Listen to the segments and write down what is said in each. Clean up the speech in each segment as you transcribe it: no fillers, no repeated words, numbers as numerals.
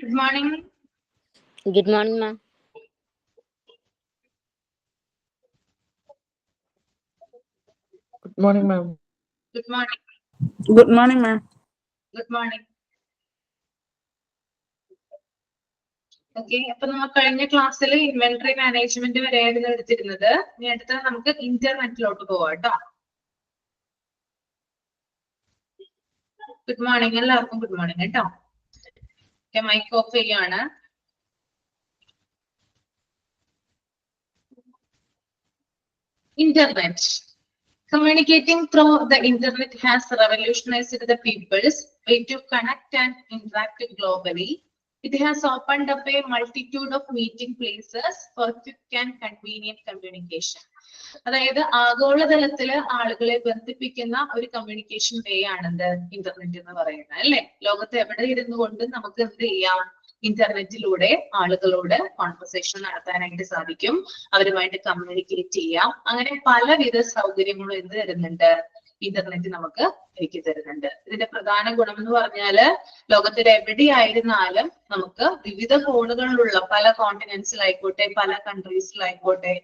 Good morning. Good morning, ma'am. Good morning, ma'am. Good morning. Good morning, ma'am. Good morning. Okay, അപ്പൊ നമ്മൾ കഴിഞ്ഞ ക്ലാസ്സിൽ inventory management വരെയായിരുന്നു എടുത്തിരുന്നത്. ഇനി അടുത്തത് നമുക്ക് ഇന്റർനെറ്റിലോട്ട് പോവാം കേട്ടോ. ഗുഡ് മോർണിംഗ്, എല്ലാവർക്കും ഗുഡ് മോർണിംഗ് കേട്ടോ. ഓക്കെ, മൈക്ക് ഓഫ് ചെയ്യാണ്. Internet. Communicating through the internet has revolutionized the people's way to connect and interact globally. It has opened up a multitude of meeting places for quick and convenient communication. അതായത് ആഗോളതലത്തില് ആളുകളെ ബന്ധിപ്പിക്കുന്ന ഒരു communication വേ ആണെന്ത് internet എന്ന് പറയുന്നത്, അല്ലെ? ലോകത്ത് എവിടെ ഇരുന്നു കൊണ്ട് നമുക്ക് എന്ത് ചെയ്യാം? ഇന്റർനെറ്റിലൂടെ ആളുകളോട് കോൺവെർസേഷൻ നടത്താനായിട്ട് സാധിക്കും, അവരുമായിട്ട് കമ്മ്യൂണിക്കേറ്റ് ചെയ്യാം. അങ്ങനെ പലവിധ സൗകര്യങ്ങളും എന്ത് തരുന്നുണ്ട്? ഇന്റർനെറ്റ് നമുക്ക് ഒരുക്കി തരുന്നുണ്ട്. ഇതിന്റെ പ്രധാന ഗുണം എന്ന് പറഞ്ഞാല് ലോകത്തിൽ എവിടെയായിരുന്നാലും നമുക്ക് വിവിധ കോണുകളിലുള്ള പല കോണ്ടിനെന്റ്സിലായിക്കോട്ടെ, പല കൺട്രീസിലായിക്കോട്ടെ,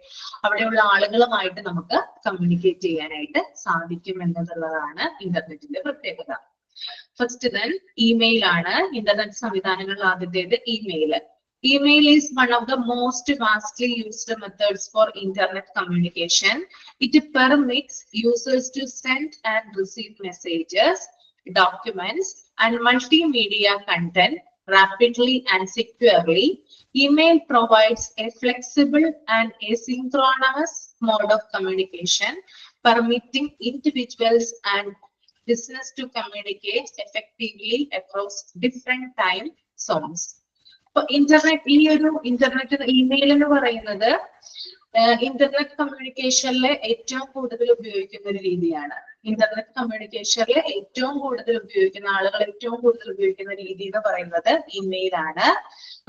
അവിടെയുള്ള ആളുകളുമായിട്ട് നമുക്ക് കമ്മ്യൂണിക്കേറ്റ് ചെയ്യാനായിട്ട് സാധിക്കും എന്നുള്ളതാണ് ഇന്റർനെറ്റിന്റെ പ്രത്യേകത. ഫസ്റ്റ് ദെൻ ഇമെയിൽ ആണ്. ഇന്റർനെറ്റ് സംവിധാനങ്ങളിൽ ആദ്യത്തേത് email. Email is one of the most vastly used methods for internet communication. It permits users to send and receive messages, documents, and multimedia content rapidly and securely. Email provides a flexible and asynchronous mode of communication, permitting individuals and business to communicate effectively across different time zones. Internet, ഈ ഒരു internet email എന്ന് പറയുന്നത് internet കമ്മ്യൂണിക്കേഷനിലെ ഏറ്റവും കൂടുതൽ ഉപയോഗിക്കുന്ന ഒരു രീതിയാണ്. Internet കമ്മ്യൂണിക്കേഷനിൽ ഏറ്റവും കൂടുതൽ ഉപയോഗിക്കുന്ന ആളുകൾ ഏറ്റവും കൂടുതൽ ഉപയോഗിക്കുന്ന രീതി എന്ന് പറയുന്നത് ഇമെയിൽ ആണ്.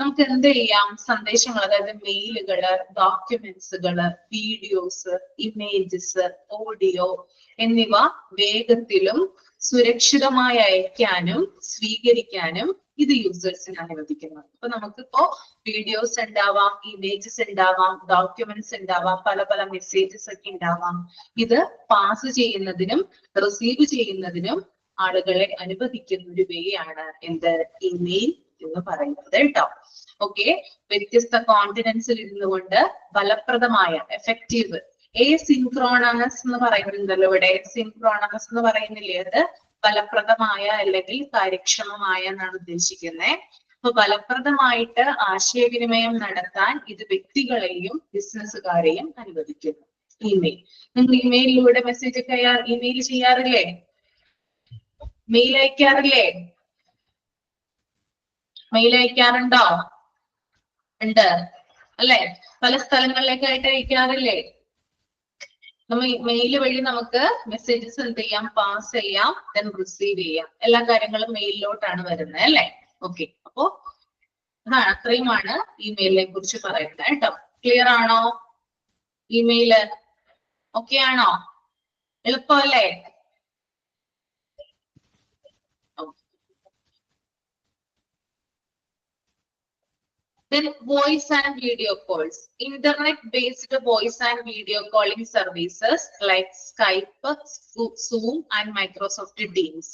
നമുക്ക് എന്ത് ചെയ്യാം? സന്ദേശങ്ങൾ, അതായത് മെയിലുകള്, ഡോക്യുമെന്റ്സുകള്, വീഡിയോസ്, ഇമേജസ്, ഓഡിയോ എന്നിവ വേഗത്തിലും സുരക്ഷിതമായി അയക്കാനും സ്വീകരിക്കാനും ഇത് യൂസേഴ്സിനെ അനുവദിക്കുന്നു. അപ്പൊ നമുക്കിപ്പോ വീഡിയോസ് ഉണ്ടാവാം, ഇമേജസ് ഉണ്ടാവാം, ഡോക്യുമെന്റ്സ് ഉണ്ടാവാം, പല പല മെസ്സേജസ് ഒക്കെ ഉണ്ടാവാം. ഇത് പാസ് ചെയ്യുന്നതിനും റിസീവ് ചെയ്യുന്നതിനും ആളുകളെ അനുവദിക്കുന്ന ഒരു വേ ആണ് എന്ത്? ഇമെയിൽ എന്ന് പറയുന്നത് കേട്ടോ. ഓക്കെ, വ്യത്യസ്ത കോണ്ടിനെന്റ്സിൽ ഇരുന്നുകൊണ്ട് ഫലപ്രദമായ എഫക്റ്റീവ് സിൻക്രോണസ് എന്ന് പറയുന്നുണ്ടല്ലോ ഇവിടെ. സിൻക്രോണസ് എന്ന് പറയുന്നില്ലേ, അത് ഫലപ്രദമായ അല്ലെങ്കിൽ കാര്യക്ഷമമായ എന്നാണ് ഉദ്ദേശിക്കുന്നത്. അപ്പൊ ഫലപ്രദമായിട്ട് ആശയവിനിമയം നടത്താൻ ഇത് വ്യക്തികളെയും ബിസിനസ്സുകാരെയും അനുവദിക്കുന്നു. ഇമെയിൽ, നിങ്ങൾ ഇമെയിലിലൂടെ മെസ്സേജ് ഒക്കെ ഇമെയിൽ ചെയ്യാറില്ലേ? മെയിൽ അയക്കാറില്ലേ? മെയിൽ അയക്കാറുണ്ടോ? ഉണ്ട് അല്ലെ? പല സ്ഥലങ്ങളിലേക്കായിട്ട് അയക്കാറില്ലേ? നമ്മൾ മെയിൽ വഴി നമുക്ക് മെസ്സേജസ് എന്ത് ചെയ്യാം? പാസ് ചെയ്യാം, ദെൻ റിസീവ് ചെയ്യാം. എല്ലാ കാര്യങ്ങളും മെയിലിലോട്ടാണ് വരുന്നത്, അല്ലെ? ഓക്കെ, അപ്പോ അത്രയുമാണ് ഇമെയിലിനെ കുറിച്ച് പറയുന്നത് കേട്ടോ. ക്ലിയർ ആണോ? ഇമെയില് ഓക്കെ ആണോ? എളുപ്പമല്ലേ? Then voice and video calls. Internet-based voice and video calling services like Skype, Zoom, and Microsoft Teams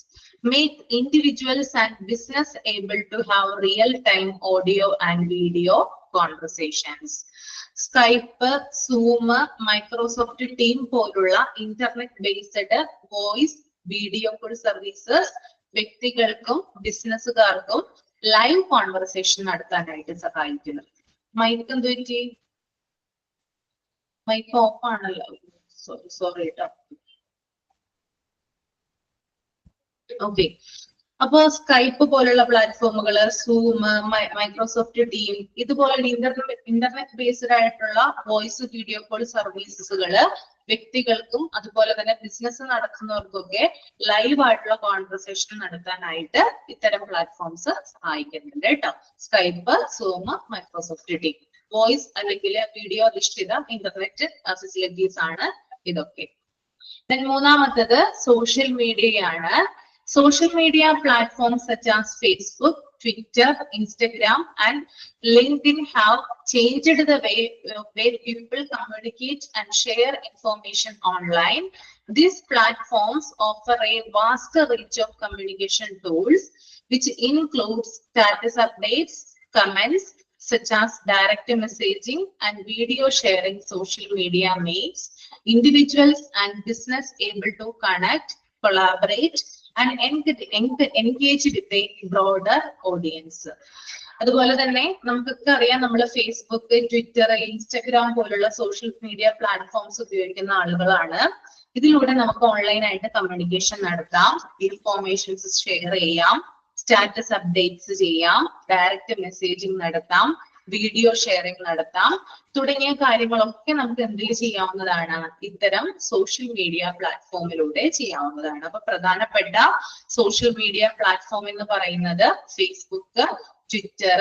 make individuals and business able to have real-time audio and video conversations. Skype, Zoom, Microsoft Teams പോലുള്ള internet-based voice video call services വ്യക്തികൾക്കും ബിസിനസ്സുകാർക്കും live conversation നടത്താനായിട്ട് സഹായിക്കുന്നു. Mic എന്ത് പറ്റി? Mic off ആണല്ലോ. Sorry കേട്ടോ. Okay, അപ്പോ Skype പോലുള്ള പ്ലാറ്റ്ഫോമുകള്, സൂം, മൈക്രോസോഫ്റ്റ് ടീം, ഇതുപോലുള്ള ഇന്റർനെറ്റ് ബേസ്ഡ് ആയിട്ടുള്ള വോയിസ് വീഡിയോ കോൾ സർവീസസുകള് വ്യക്തികൾക്കും അതുപോലെ തന്നെ ബിസിനസ് നടത്തുന്നവർക്കൊക്കെ ലൈവ് ആയിട്ടുള്ള കോൺവെർസേഷൻ നടത്താനായിട്ട് ഇത്തരം പ്ലാറ്റ്ഫോംസ് സഹായിക്കുന്നുണ്ട് കേട്ടോ. Skype, zoom, Microsoft team voice അല്ലെങ്കിൽ വീഡിയോ അധിഷ്ഠിത ഇന്റർനെറ്റ് ഫെസിലിറ്റീസ് ആണ് ഇതൊക്കെ. മൂന്നാമത്തത് social മീഡിയയാണ്. Social media platforms such as Facebook, Twitter, Instagram, and LinkedIn have changed the way people communicate and share information online. These platforms offer a vast range of communication tools, which includes status updates, comments, such as direct messaging and video sharing. Social media makes individuals and business able to connect, collaborate, and engage with a broader audience. അതുപോലെ തന്നെ നമുക്കൊക്കെ അറിയാം, നമ്മൾ Facebook, Twitter, Instagram പോലുള്ള social media platforms ഉപയോഗിക്കുന്ന ആളുകളാണ്. ഇതിലൂടെ നമുക്ക് ഓൺലൈനായിട്ട് കമ്മ്യൂണിക്കേഷൻ നടത്താം, ഇൻഫോർമേഷൻസ് ഷെയർ ചെയ്യാം, സ്റ്റാറ്റസ് അപ്ഡേറ്റ്സ് ചെയ്യാം, ഡയറക്റ്റ് മെസ്സേജിങ് നടത്താം, വീഡിയോ ഷെയറിംഗ് നടത്താം തുടങ്ങിയ കാര്യങ്ങളൊക്കെ നമുക്ക് എന്തിൽ ചെയ്യാവുന്നതാണ്? ഇത്തരം സോഷ്യൽ മീഡിയ പ്ലാറ്റ്ഫോമിലൂടെ ചെയ്യാവുന്നതാണ്. അപ്പൊ പ്രധാനപ്പെട്ട സോഷ്യൽ മീഡിയ പ്ലാറ്റ്ഫോം എന്ന് പറയുന്നത് Facebook, Twitter,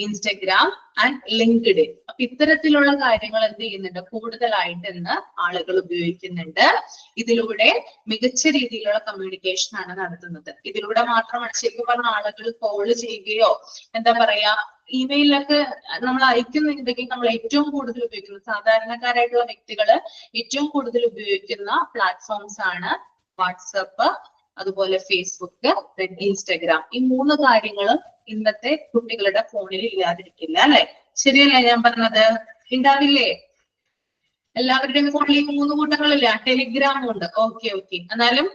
Instagram and LinkedIn. അപ്പൊ ഇത്തരത്തിലുള്ള കാര്യങ്ങൾ എന്ത് ചെയ്യുന്നുണ്ട്? കൂടുതലായിട്ട് ഇന്ന് ആളുകൾ ഉപയോഗിക്കുന്നുണ്ട്. ഇതിലൂടെ മികച്ച രീതിയിലുള്ള കമ്മ്യൂണിക്കേഷൻ ആണ് നടത്തുന്നത്. ഇതിലൂടെ മാത്രമാണ് ശരിക്കും പറഞ്ഞ ആളുകൾ കോൾ ചെയ്യുകയോ എന്താ പറയാ ഇമെയിലൊക്കെ നമ്മൾ അയക്കുന്നുണ്ടെങ്കിൽ നമ്മൾ ഏറ്റവും കൂടുതൽ ഉപയോഗിക്കുന്നത്, സാധാരണക്കാരായിട്ടുള്ള വ്യക്തികള് ഏറ്റവും കൂടുതൽ ഉപയോഗിക്കുന്ന പ്ലാറ്റ്ഫോംസ് ആണ് വാട്സപ്പ്, അതുപോലെ ഫേസ്ബുക്ക്, ഇൻസ്റ്റഗ്രാം. ഈ 3 കാര്യങ്ങളും ഇന്നത്തെ കുട്ടികളുടെ ഫോണിൽ ഇല്ലാതിരിക്കില്ല, അല്ലെ? ശരിയല്ലേ ഞാൻ പറഞ്ഞത്? ഉണ്ടാവില്ലേ? എല്ലാവരുടെയും ഫോണിൽ 3 കൂട്ടങ്ങളില്ല. ടെലിഗ്രാമും ഉണ്ട്. ഓക്കെ. എന്നാലും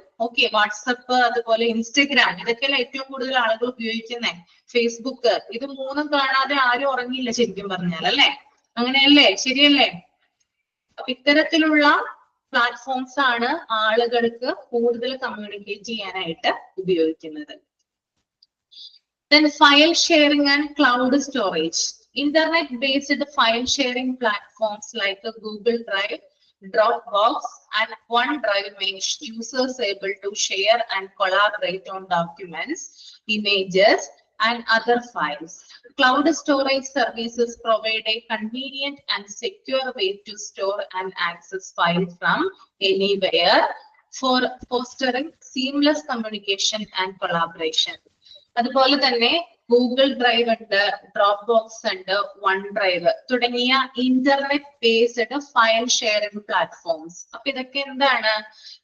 വാട്സപ്പ്, അതുപോലെ ഇൻസ്റ്റഗ്രാം, ഇതൊക്കെയല്ലേ ഏറ്റവും കൂടുതൽ ആളുകൾ ഉപയോഗിക്കുന്നേ. ഫേസ്ബുക്ക്, ഇത് 3ഉം കാണാതെ ആരും ഉറങ്ങിയില്ല ശരിക്കും പറഞ്ഞാൽ, അല്ലെ? അങ്ങനെയല്ലേ? ശരിയല്ലേ? അപ്പൊ ഇത്തരത്തിലുള്ള പ്ലാറ്റ്ഫോംസ് ആണ് ആളുകൾക്ക് കൂടുതൽ കമ്മ്യൂണിക്കേറ്റ് ചെയ്യാനായിട്ട് ഉപയോഗിക്കുന്നത്. Then file sharing and cloud storage. Internet-based file sharing platforms like Google Drive, Dropbox, and OneDrive make users able to share and collaborate on documents, images, and other files. Cloud storage services provide a convenient and secure way to store and access files from anywhere for fostering seamless communication and collaboration. അതുപോലെ തന്നെ Google Drive ഉണ്ട്, Dropbox ഉണ്ട്, OneDrive തുടങ്ങിയ internet based file sharing platforms. അപ്പൊ ഇതൊക്കെ എന്താണ്?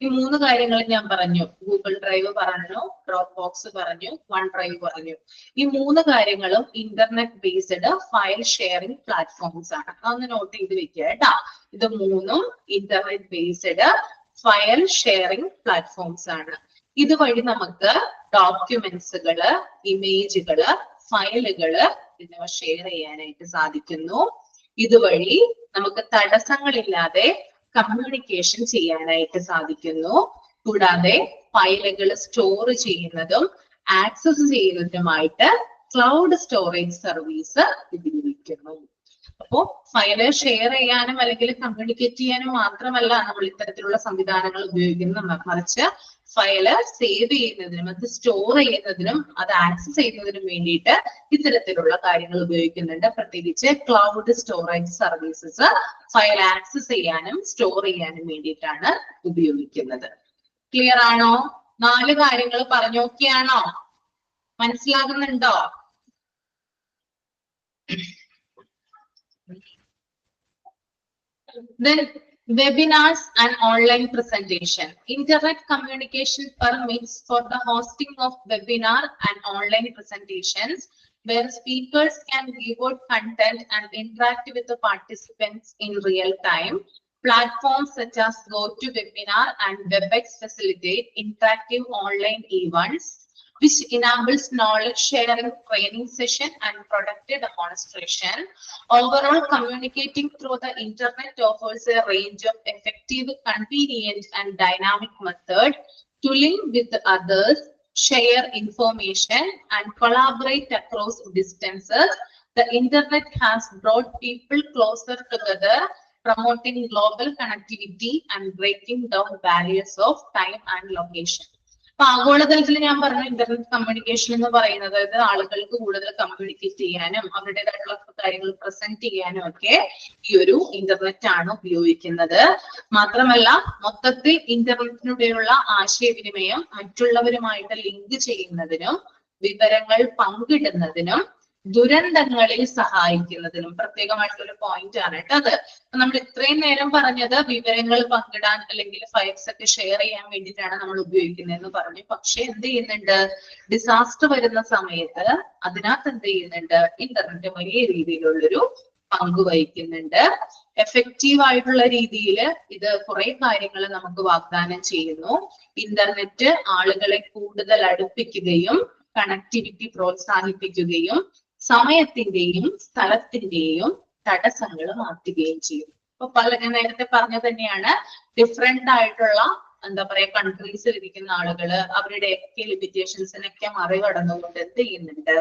ഈ 3 കാര്യങ്ങൾ ഞാൻ പറഞ്ഞു. ഗൂഗിൾ ഡ്രൈവ് പറഞ്ഞു, ഡ്രോപ്പ് ബോക്സ് പറഞ്ഞു, വൺ ഡ്രൈവ് പറഞ്ഞു. ഈ 3 കാര്യങ്ങളും internet based file sharing platforms ആണ്. അതൊന്ന് നോട്ട് ചെയ്ത് വെക്കുക കേട്ടോ. ഇത് 3ഉം internet based file sharing platforms ആണ്. ഇതുവഴി നമുക്ക് ഡോക്യുമെന്റ്സുകള്, ഇമേജുകള്, ഫയലുകള് എന്നിവ ഷെയർ ചെയ്യാനായിട്ട് സാധിക്കുന്നു. ഇതുവഴി നമുക്ക് തടസ്സങ്ങളില്ലാതെ കമ്മ്യൂണിക്കേഷൻ ചെയ്യാനായിട്ട് സാധിക്കുന്നു. കൂടാതെ ഫയലുകൾ സ്റ്റോർ ചെയ്യുന്നതും ആക്സസ് ചെയ്യുന്നതുമായിട്ട് ക്ലൗഡ് സ്റ്റോറേജ് സർവീസ് ഉപയോഗിക്കുന്നു. അപ്പോ ഫയല് ഷെയർ ചെയ്യാനും അല്ലെങ്കിൽ കമ്മ്യൂണിക്കേറ്റ് ചെയ്യാനും മാത്രമല്ല നമ്മൾ ഇത്തരത്തിലുള്ള സംവിധാനങ്ങൾ ഉപയോഗിക്കുന്നത്, മറിച്ച് ഫയല് സേവ് ചെയ്യുന്നതിനും അത് സ്റ്റോർ ചെയ്യുന്നതിനും അത് ആക്സസ് ചെയ്യുന്നതിനും വേണ്ടിയിട്ട് ഇത്തരത്തിലുള്ള കാര്യങ്ങൾ ഉപയോഗിക്കുന്നുണ്ട്. പ്രത്യേകിച്ച് cloud storage services file access ചെയ്യാനും സ്റ്റോർ ചെയ്യാനും വേണ്ടിയിട്ടാണ് ഉപയോഗിക്കുന്നത്. ക്ലിയർ ആണോ? 4 കാര്യങ്ങൾ പറഞ്ഞു നോക്കിയാണോ? മനസ്സിലാകുന്നുണ്ടോ? Then webinars and online presentation. Internet communication permits for the hosting of webinar and online presentations where speakers can give out content and interact with the participants in real time. Platforms such as GoToWebinar and WebEx facilitate interactive online events, which enables knowledge sharing, training session, and product demonstration. Overall, communicating through the internet offers a range of effective, convenient, and dynamic methods to link with others, share information, and collaborate across distances. The internet has brought people closer together, promoting global connectivity and breaking down barriers of time and location. അപ്പൊ ആഗോളതലത്തിൽ ഞാൻ പറഞ്ഞ internet communication എന്ന് പറയുന്നത് ആളുകൾക്ക് കൂടുതൽ communicate ചെയ്യാനും അവരുടേതായിട്ടുള്ള കാര്യങ്ങൾ പ്രസന്റ് ചെയ്യാനും ഒക്കെ ഈ ഒരു ഇന്റർനെറ്റ് ആണ് ഉപയോഗിക്കുന്നത്. മാത്രമല്ല മൊത്തത്തിൽ ഇന്റർനെറ്റിലൂടെയുള്ള ആശയവിനിമയം മറ്റുള്ളവരുമായിട്ട് ലിങ്ക് ചെയ്യുന്നതിനും വിവരങ്ങൾ പങ്കിടുന്നതിനും ദുരന്തങ്ങളിൽ സഹായിക്കുന്നതിനും പ്രത്യേകമായിട്ടുള്ള പോയിന്റ് ആണ് കേട്ടോ അത്. നമ്മൾ ഇത്രയും നേരം പറഞ്ഞത് വിവരങ്ങൾ പങ്കിടാൻ അല്ലെങ്കിൽ ഫയൽസ് ഒക്കെ ഷെയർ ചെയ്യാൻ വേണ്ടിയിട്ടാണ് നമ്മൾ ഉപയോഗിക്കുന്നതെന്ന് പറഞ്ഞു. പക്ഷെ എന്ത് ചെയ്യുന്നുണ്ട്, ഡിസാസ്റ്റർ വരുന്ന സമയത്ത് അതിനകത്ത് എന്ത് ചെയ്യുന്നുണ്ട്, ഇന്റർനെറ്റ് വലിയ രീതിയിലുള്ളൊരു പങ്ക് വഹിക്കുന്നുണ്ട്. എഫക്റ്റീവ് ആയിട്ടുള്ള രീതിയിൽ ഇത് കുറെ കാര്യങ്ങൾ നമുക്ക് വാഗ്ദാനം ചെയ്യുന്നു. ഇന്റർനെറ്റ് ആളുകളെ കൂടുതൽ അടുപ്പിക്കുകയും കണക്ടിവിറ്റി പ്രോത്സാഹിപ്പിക്കുകയും സമയത്തിന്റെയും സ്ഥലത്തിന്റെയും തടസ്സങ്ങൾ മാറ്റുകയും ചെയ്യും. അപ്പൊ ഞാൻ നേരത്തെ പറഞ്ഞ തന്നെയാണ്, ഡിഫറെന്റ് ആയിട്ടുള്ള എന്താ പറയാ കൺട്രീസിൽ ഇരിക്കുന്ന ആളുകള് അവരുടെ ഒക്കെ ലിമിറ്റേഷൻസിനൊക്കെ മറികടന്നുകൊണ്ട് എന്ത് ചെയ്യുന്നുണ്ട്,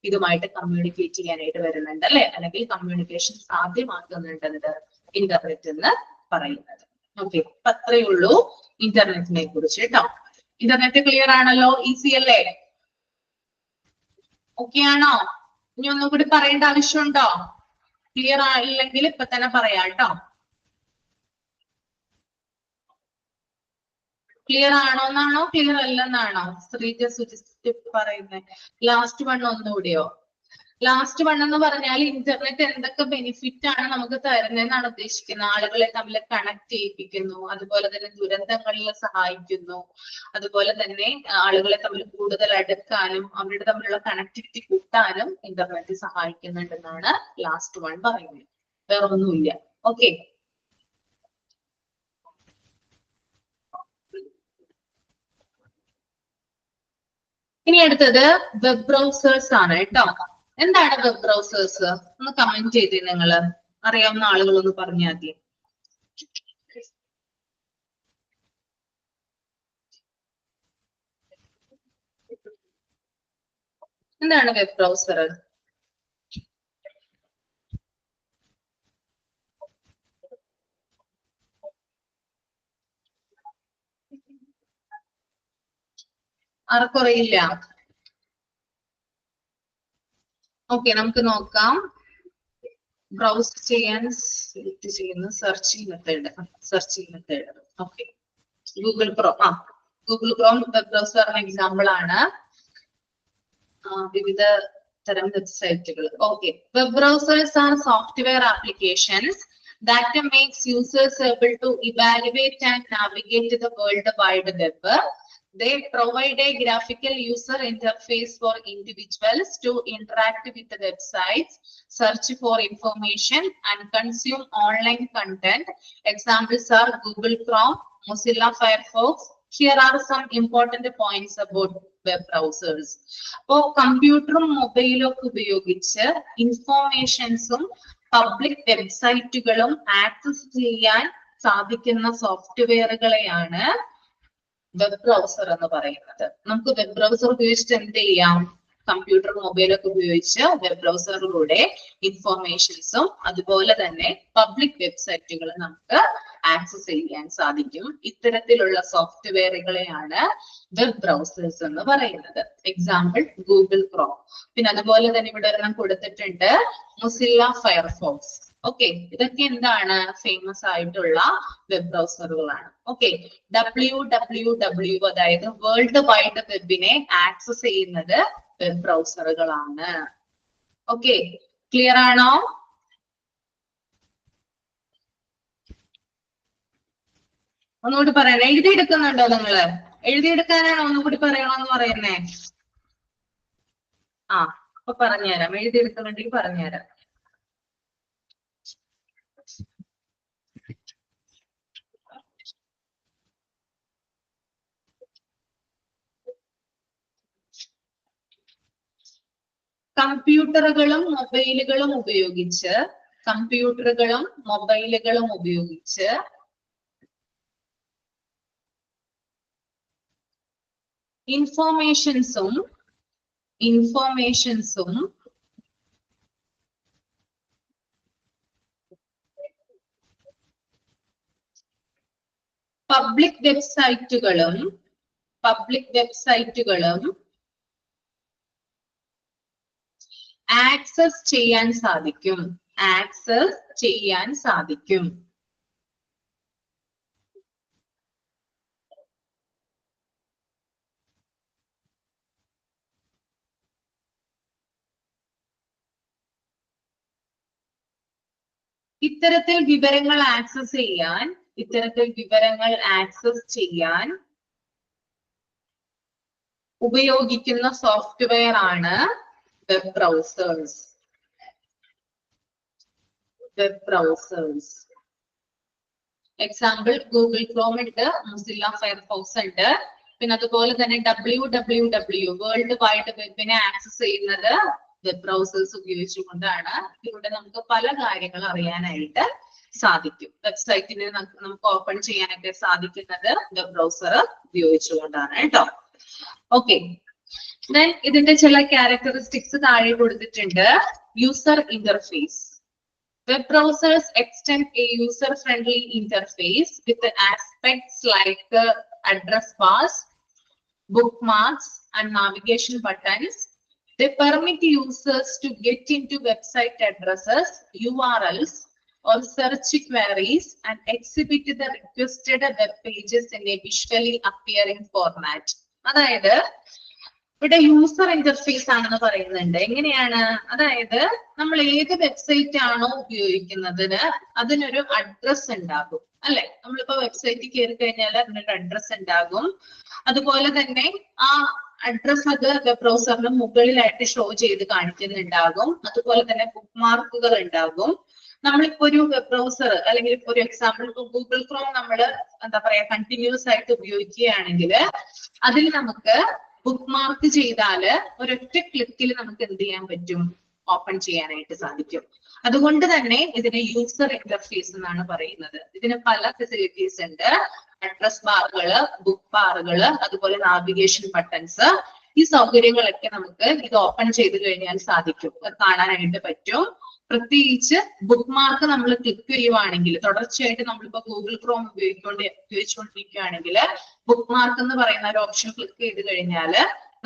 ഇതുമായിട്ട് കമ്മ്യൂണിക്കേറ്റ് ചെയ്യാനായിട്ട് വരുന്നുണ്ട് അല്ലെ, അല്ലെങ്കിൽ കമ്മ്യൂണിക്കേഷൻ സാധ്യമാക്കുന്നുണ്ട് ഇന്റർനെറ്റ് എന്ന് പറയുന്നത്. ഓക്കെ, അപ്പൊ അത്രയേ ഉള്ളൂ ഇന്റർനെറ്റിനെ കുറിച്ച് കേട്ടോ. ഇന്റർനെറ്റ് ക്ലിയർ ആണല്ലോ, ഈസി അല്ലേ, ഓക്കെ ആണോ? ഇനി ഒന്നും കൂടി പറയേണ്ട ആവശ്യമുണ്ടോ? ക്ലിയർ ആയില്ലെങ്കിൽ ഇപ്പൊ തന്നെ പറയാം കേട്ടോ. ക്ലിയർ ആണോ എന്നാണോ ക്ലിയർ അല്ലെന്നാണോ ശ്രീജ സുജിസ്റ്റ് പറയുന്നത്? ലാസ്റ്റ് വൺ ഒന്നുകൂടിയോ? ലാസ്റ്റ് വൺ എന്ന് പറഞ്ഞാൽ ഇന്റർനെറ്റ് എന്തൊക്കെ ബെനിഫിറ്റ് ആണ് നമുക്ക് തരുന്നതെന്നാണ് ഉദ്ദേശിക്കുന്നത്. ആളുകളെ തമ്മിൽ കണക്ട് ചെയ്യിപ്പിക്കുന്നു, അതുപോലെ തന്നെ ദുരന്തങ്ങളിൽ സഹായിക്കുന്നു, അതുപോലെ തന്നെ ആളുകളെ തമ്മിൽ കൂടുതൽ അടുക്കാനും അവരുടെ തമ്മിലുള്ള കണക്ടിവിറ്റി കൂട്ടാനും ഇന്റർനെറ്റ് സഹായിക്കുന്നുണ്ടെന്നാണ് ലാസ്റ്റ് വൺ പറയുന്നത്. വേറെ ഒന്നുമില്ല. ഓക്കെ, ഇനി അടുത്തത് വെബ് ബ്രൗസേഴ്സ് ആണ് കേട്ടോ. എന്താണ് വെബ് ബ്രൗസേഴ്സ്? ഒന്ന് കമന്റ് ചെയ്തേ നിങ്ങള്, അറിയാവുന്ന ആളുകൾ ഒന്ന് പറഞ്ഞാൽ മതി. എന്താണ് വെബ് ബ്രൗസർ? ആർക്കറിയില്ല? ഓക്കെ, നമുക്ക് നോക്കാം. ബ്രൗസ് ചെയ്യാൻ ചെയ്യുന്ന searching method. Okay, Google Chrome. Google Chrome web ബ്രൗസറിന് എക്സാമ്പിൾ ആണ്. വിവിധ തരം വെബ്സൈറ്റുകൾ. Okay, web browsers are software applications that makes users able to evaluate and navigate the world wide web. They provide a graphical user interface for individuals to interact with the websites, search for information, and consume online content. Examples are Google Chrome, Mozilla Firefox. Here are some important points about web browsers. So, computer mobile ഉപയോഗിച്ച് ഇൻഫോർമേഷൻസും public വെബ്സൈറ്റുകളും access ചെയ്യാൻ സാധിക്കുന്ന സോഫ്റ്റ്വെയറുകളെയാണ് web browser എന്ന് പറയുന്നത്. നമുക്ക് web browser ഉപയോഗിച്ചിട്ട് എന്ത് ചെയ്യാം? Computer മൊബൈലൊക്കെ ഉപയോഗിച്ച് വെബ് ബ്രൗസറിലൂടെ ഇൻഫോർമേഷൻസും അതുപോലെ തന്നെ പബ്ലിക് വെബ്സൈറ്റുകൾ നമുക്ക് ആക്സസ് ചെയ്യാൻ സാധിക്കും. ഇത്തരത്തിലുള്ള സോഫ്റ്റ്വെയറുകളെയാണ് വെബ് ബ്രൗസേഴ്സ് എന്ന് പറയുന്നത്. Example Google Chrome. പിന്നെ അതുപോലെ തന്നെ ഇവിടെ ഒരെണ്ണം കൊടുത്തിട്ടുണ്ട്, മൊസില്ല ഫയർഫോക്സ്. ഓക്കെ, ഇതൊക്കെ എന്താണ് ഫേമസ് ആയിട്ടുള്ള വെബ് ബ്രൗസറുകളാണ്. ഓക്കെ, www അതായത് വേൾഡ് വൈഡ് വെബിനെ ആക്സസ് ചെയ്യുന്നത് വെബ് ബ്രൗസറുകളാണ്. ഓക്കെ, ക്ലിയർ ആണോ? ഒന്നുകൂടി പറയണേ. എഴുതിയെടുക്കുന്നുണ്ടോ നിങ്ങള്? എഴുതിയെടുക്കാനാണോ ഒന്നുകൂടി പറയണമെന്ന് പറയുന്നേ? അപ്പൊ പറഞ്ഞുതരാം. എഴുതിയെടുക്കുന്നുണ്ടെങ്കിൽ പറഞ്ഞുതരാം. കമ്പ്യൂട്ടറുകളും മൊബൈലുകളും ഉപയോഗിച്ച് ഇൻഫോർമേഷൻസും പബ്ലിക് വെബ്സൈറ്റുകളും ആക്സസ് ചെയ്യാൻ സാധിക്കും. ഇത്തരത്തിൽ വിവരങ്ങൾ ആക്സസ് ചെയ്യാൻ ഉപയോഗിക്കുന്ന സോഫ്റ്റ്വെയർ ആണ് web browsers. Example Google Chrome ഉണ്ട്, മൊസില്ല ഫയർഫോക്സ് ഉണ്ട്. പിന്നെ അതുപോലെ തന്നെ www വേൾഡ് വൈഡ് വെബിനെ ആക്സസ് ചെയ്യുന്നത് വെബ് ബ്രൗസേഴ്സ് ഉപയോഗിച്ചുകൊണ്ടാണ്. ഇവിടെ നമുക്ക് പല കാര്യങ്ങൾ അറിയാനായിട്ട് സാധിക്കും. വെബ്സൈറ്റിനെ നമുക്ക് ഓപ്പൺ ചെയ്യാനൊക്കെ സാധിക്കുന്നത് വെബ് ബ്രൗസർ ഉപയോഗിച്ചുകൊണ്ടാണ് കേട്ടോ. ഓക്കെ, ദെൻ ഇതിന്റെ ചില ക്യാരക്ടറിസ്റ്റിക്സ് താഴെ കൊടുത്തിട്ടുണ്ട്. User interface. Web browsers extend a user-friendly interface with the aspects like address bars, bookmarks, and navigation buttons. They permit users to get into website addresses, URLs, or search queries and exhibit the requested web pages in a visually appearing format. അതായത് ഇവിടെ user interface ആണെന്ന് പറയുന്നുണ്ട്. എങ്ങനെയാണ്? അതായത് നമ്മൾ ഏത് website ആണോ ഉപയോഗിക്കുന്നതിന് അതിനൊരു അഡ്രസ് ഉണ്ടാകും അല്ലെ. നമ്മളിപ്പോ വെബ്സൈറ്റിൽ കയറി കഴിഞ്ഞാൽ അതിനൊരു അഡ്രസ് ഉണ്ടാകും. അതുപോലെ തന്നെ ആ അഡ്രസ് അത് വെബ് ബ്രൗസറിന് മുകളിലായിട്ട് ഷോ ചെയ്ത് കാണിക്കുന്നുണ്ടാകും. അതുപോലെ തന്നെ ബുക്ക് മാർക്കുകൾ ഉണ്ടാകും. നമ്മളിപ്പോ ഒരു വെബ് ബ്രൗസർ അല്ലെങ്കിൽ ഇപ്പൊ ഒരു എക്സാമ്പിൾ ഗൂഗിൾ ക്രോം നമ്മൾ എന്താ പറയാ കണ്ടിന്യൂസ് ആയിട്ട് ഉപയോഗിക്കുകയാണെങ്കിൽ അതിൽ നമുക്ക് ബുക്ക് മാർക്ക് ചെയ്താല് ഒരൊറ്റ ക്ലിക്കിൽ നമുക്ക് എന്ത് ചെയ്യാൻ പറ്റും? ഓപ്പൺ ചെയ്യാനായിട്ട് സാധിക്കും. അതുകൊണ്ട് തന്നെ ഇതിനെ യൂസർ ഇന്റർഫേസ് എന്നാണ് പറയുന്നത്. ഇതിന് പല ഫെസിലിറ്റീസ് ഉണ്ട്. അഡ്രസ് ബാറുകള്, ബുക്ക് ബാറുകള്, അതുപോലെ നാവിഗേഷൻ ബട്ടൺസ്. ഈ സൗകര്യങ്ങളൊക്കെ നമുക്ക് ഇത് ഓപ്പൺ ചെയ്ത് കഴിഞ്ഞാൽ സാധിക്കും, കാണാനായിട്ട് പറ്റും. പ്രത്യേകിച്ച് ബുക്ക് മാർക്ക് നമ്മൾ ക്ലിക്ക് ചെയ്യുവാണെങ്കിൽ, തുടർച്ചയായിട്ട് നമ്മളിപ്പോ ഗൂഗിൾ ക്രോം ഉപയോഗിച്ചുകൊണ്ടിരിക്കുകയാണെങ്കിൽ ബുക്ക് മാർക്ക് എന്ന് പറയുന്ന ഒരു ഓപ്ഷൻ ക്ലിക്ക് ചെയ്ത് കഴിഞ്ഞാൽ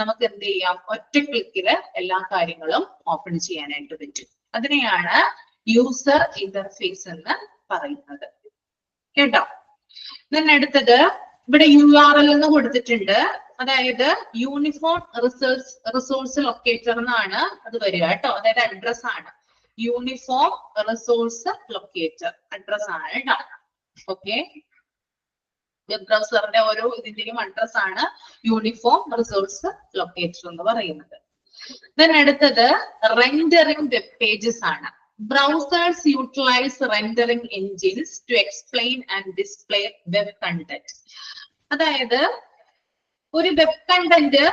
നമുക്ക് എന്ത് ചെയ്യാം? ഒറ്റ ക്ലിക്കില് എല്ലാ കാര്യങ്ങളും ഓപ്പൺ ചെയ്യാനായിട്ട് പറ്റും. അതിനെയാണ് യൂസർ ഇന്റർഫേസ് എന്ന് പറയുന്നത് കേട്ടോ. then അടുത്തത് ഇവിടെ URL എന്ന് കൊടുത്തിട്ടുണ്ട്. അതായത് യൂണിഫോം റിസോഴ്സ് ലൊക്കേറ്റർ എന്നാണ് അത് വരിക കേട്ടോ. അതായത് അഡ്രസ് ആണ്. യൂണിഫോം റിസോഴ്സ് ലൊക്കേറ്റർ അഡ്രസ് ആണ് കേട്ടോ. ഓക്കെ, വെബ് ബ്രൗസറിന്റെ ഓരോ ഇതിന്റെയും അഡ്രസ് ആണ് യൂണിഫോം റിസോഴ്സ് ലൊക്കേറ്റർ എന്ന് പറയുന്നത്. then അടുത്തത് റെൻഡറിംഗ് വെബ് പേജസ് ആണ്. Browsers utilize rendering engines to explain and display web content. അതായത് ഒരു വെബ് കണ്ടന്റ്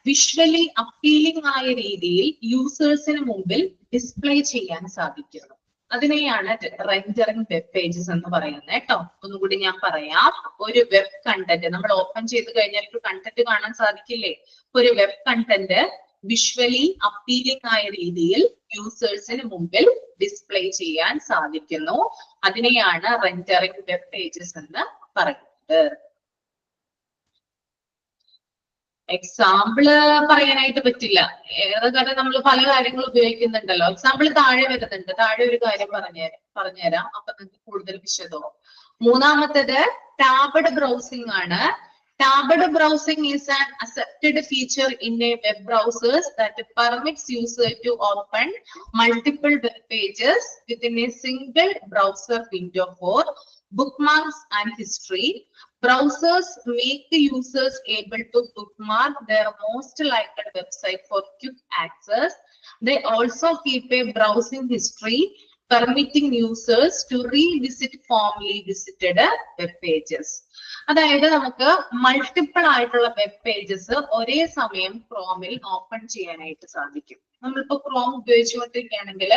വിഷ്വലി അപ്പീലിംഗ് ആയ രീതിയിൽ യൂസേഴ്സിന് മുമ്പിൽ ഡിസ്പ്ലേ ചെയ്യാൻ സാധിക്കുന്നു. അതിനെയാണ് റെൻഡറിംഗ് വെബ് പേജസ് എന്ന് പറയുന്നത് കേട്ടോ. ഒന്നുകൂടി ഞാൻ പറയാം. ഒരു വെബ് കണ്ടന്റ് നമ്മൾ ഓപ്പൺ ചെയ്ത് കഴിഞ്ഞാൽ ഒരു കണ്ടന്റ് കാണാൻ സാധിക്കില്ലേ? ഒരു വെബ് കണ്ടന്റ് വിഷ്വലി അപ്പീലിംഗ് ആയ രീതിയിൽ യൂസേഴ്സിന് മുമ്പിൽ ഡിസ്പ്ലേ ചെയ്യാൻ സാധിക്കുന്നു. അതിനെയാണ് റെൻഡറിംഗ് വെബ് പേജസ് എന്ന് പറയുന്നത്. എക്സാമ്പിള് പറയാനായിട്ട് പറ്റില്ല. ഏതൊക്കെ നമ്മൾ പല കാര്യങ്ങൾ ഉപയോഗിക്കുന്നുണ്ടല്ലോ. എക്സാമ്പിൾ താഴെ വരുന്നുണ്ട്. താഴെ ഒരു കാര്യം പറഞ്ഞുതരാം. അപ്പൊ നിങ്ങൾക്ക് കൂടുതൽ വിശദമാവും. മൂന്നാമത്തേത് ടാബഡ് ബ്രൗസിംഗ് ആണ്. Tabbed browsing is an accepted feature in a web browsers that permits user to open multiple web pages within a single browser window for bookmarks and history. Browsers make the users able to bookmark their most liked website for quick access. They also keep a browsing history, permitting users to revisit formerly visited web pages. അതായത് നമുക്ക് multiple ആയിട്ടുള്ള web pages ഒരേ സമയം ക്രോമിൽ open ചെയ്യാനായിട്ട് സാധിക്കും. നമ്മളിപ്പോ Chrome ഉപയോഗിച്ചുകൊണ്ടിരിക്കുകയാണെങ്കിൽ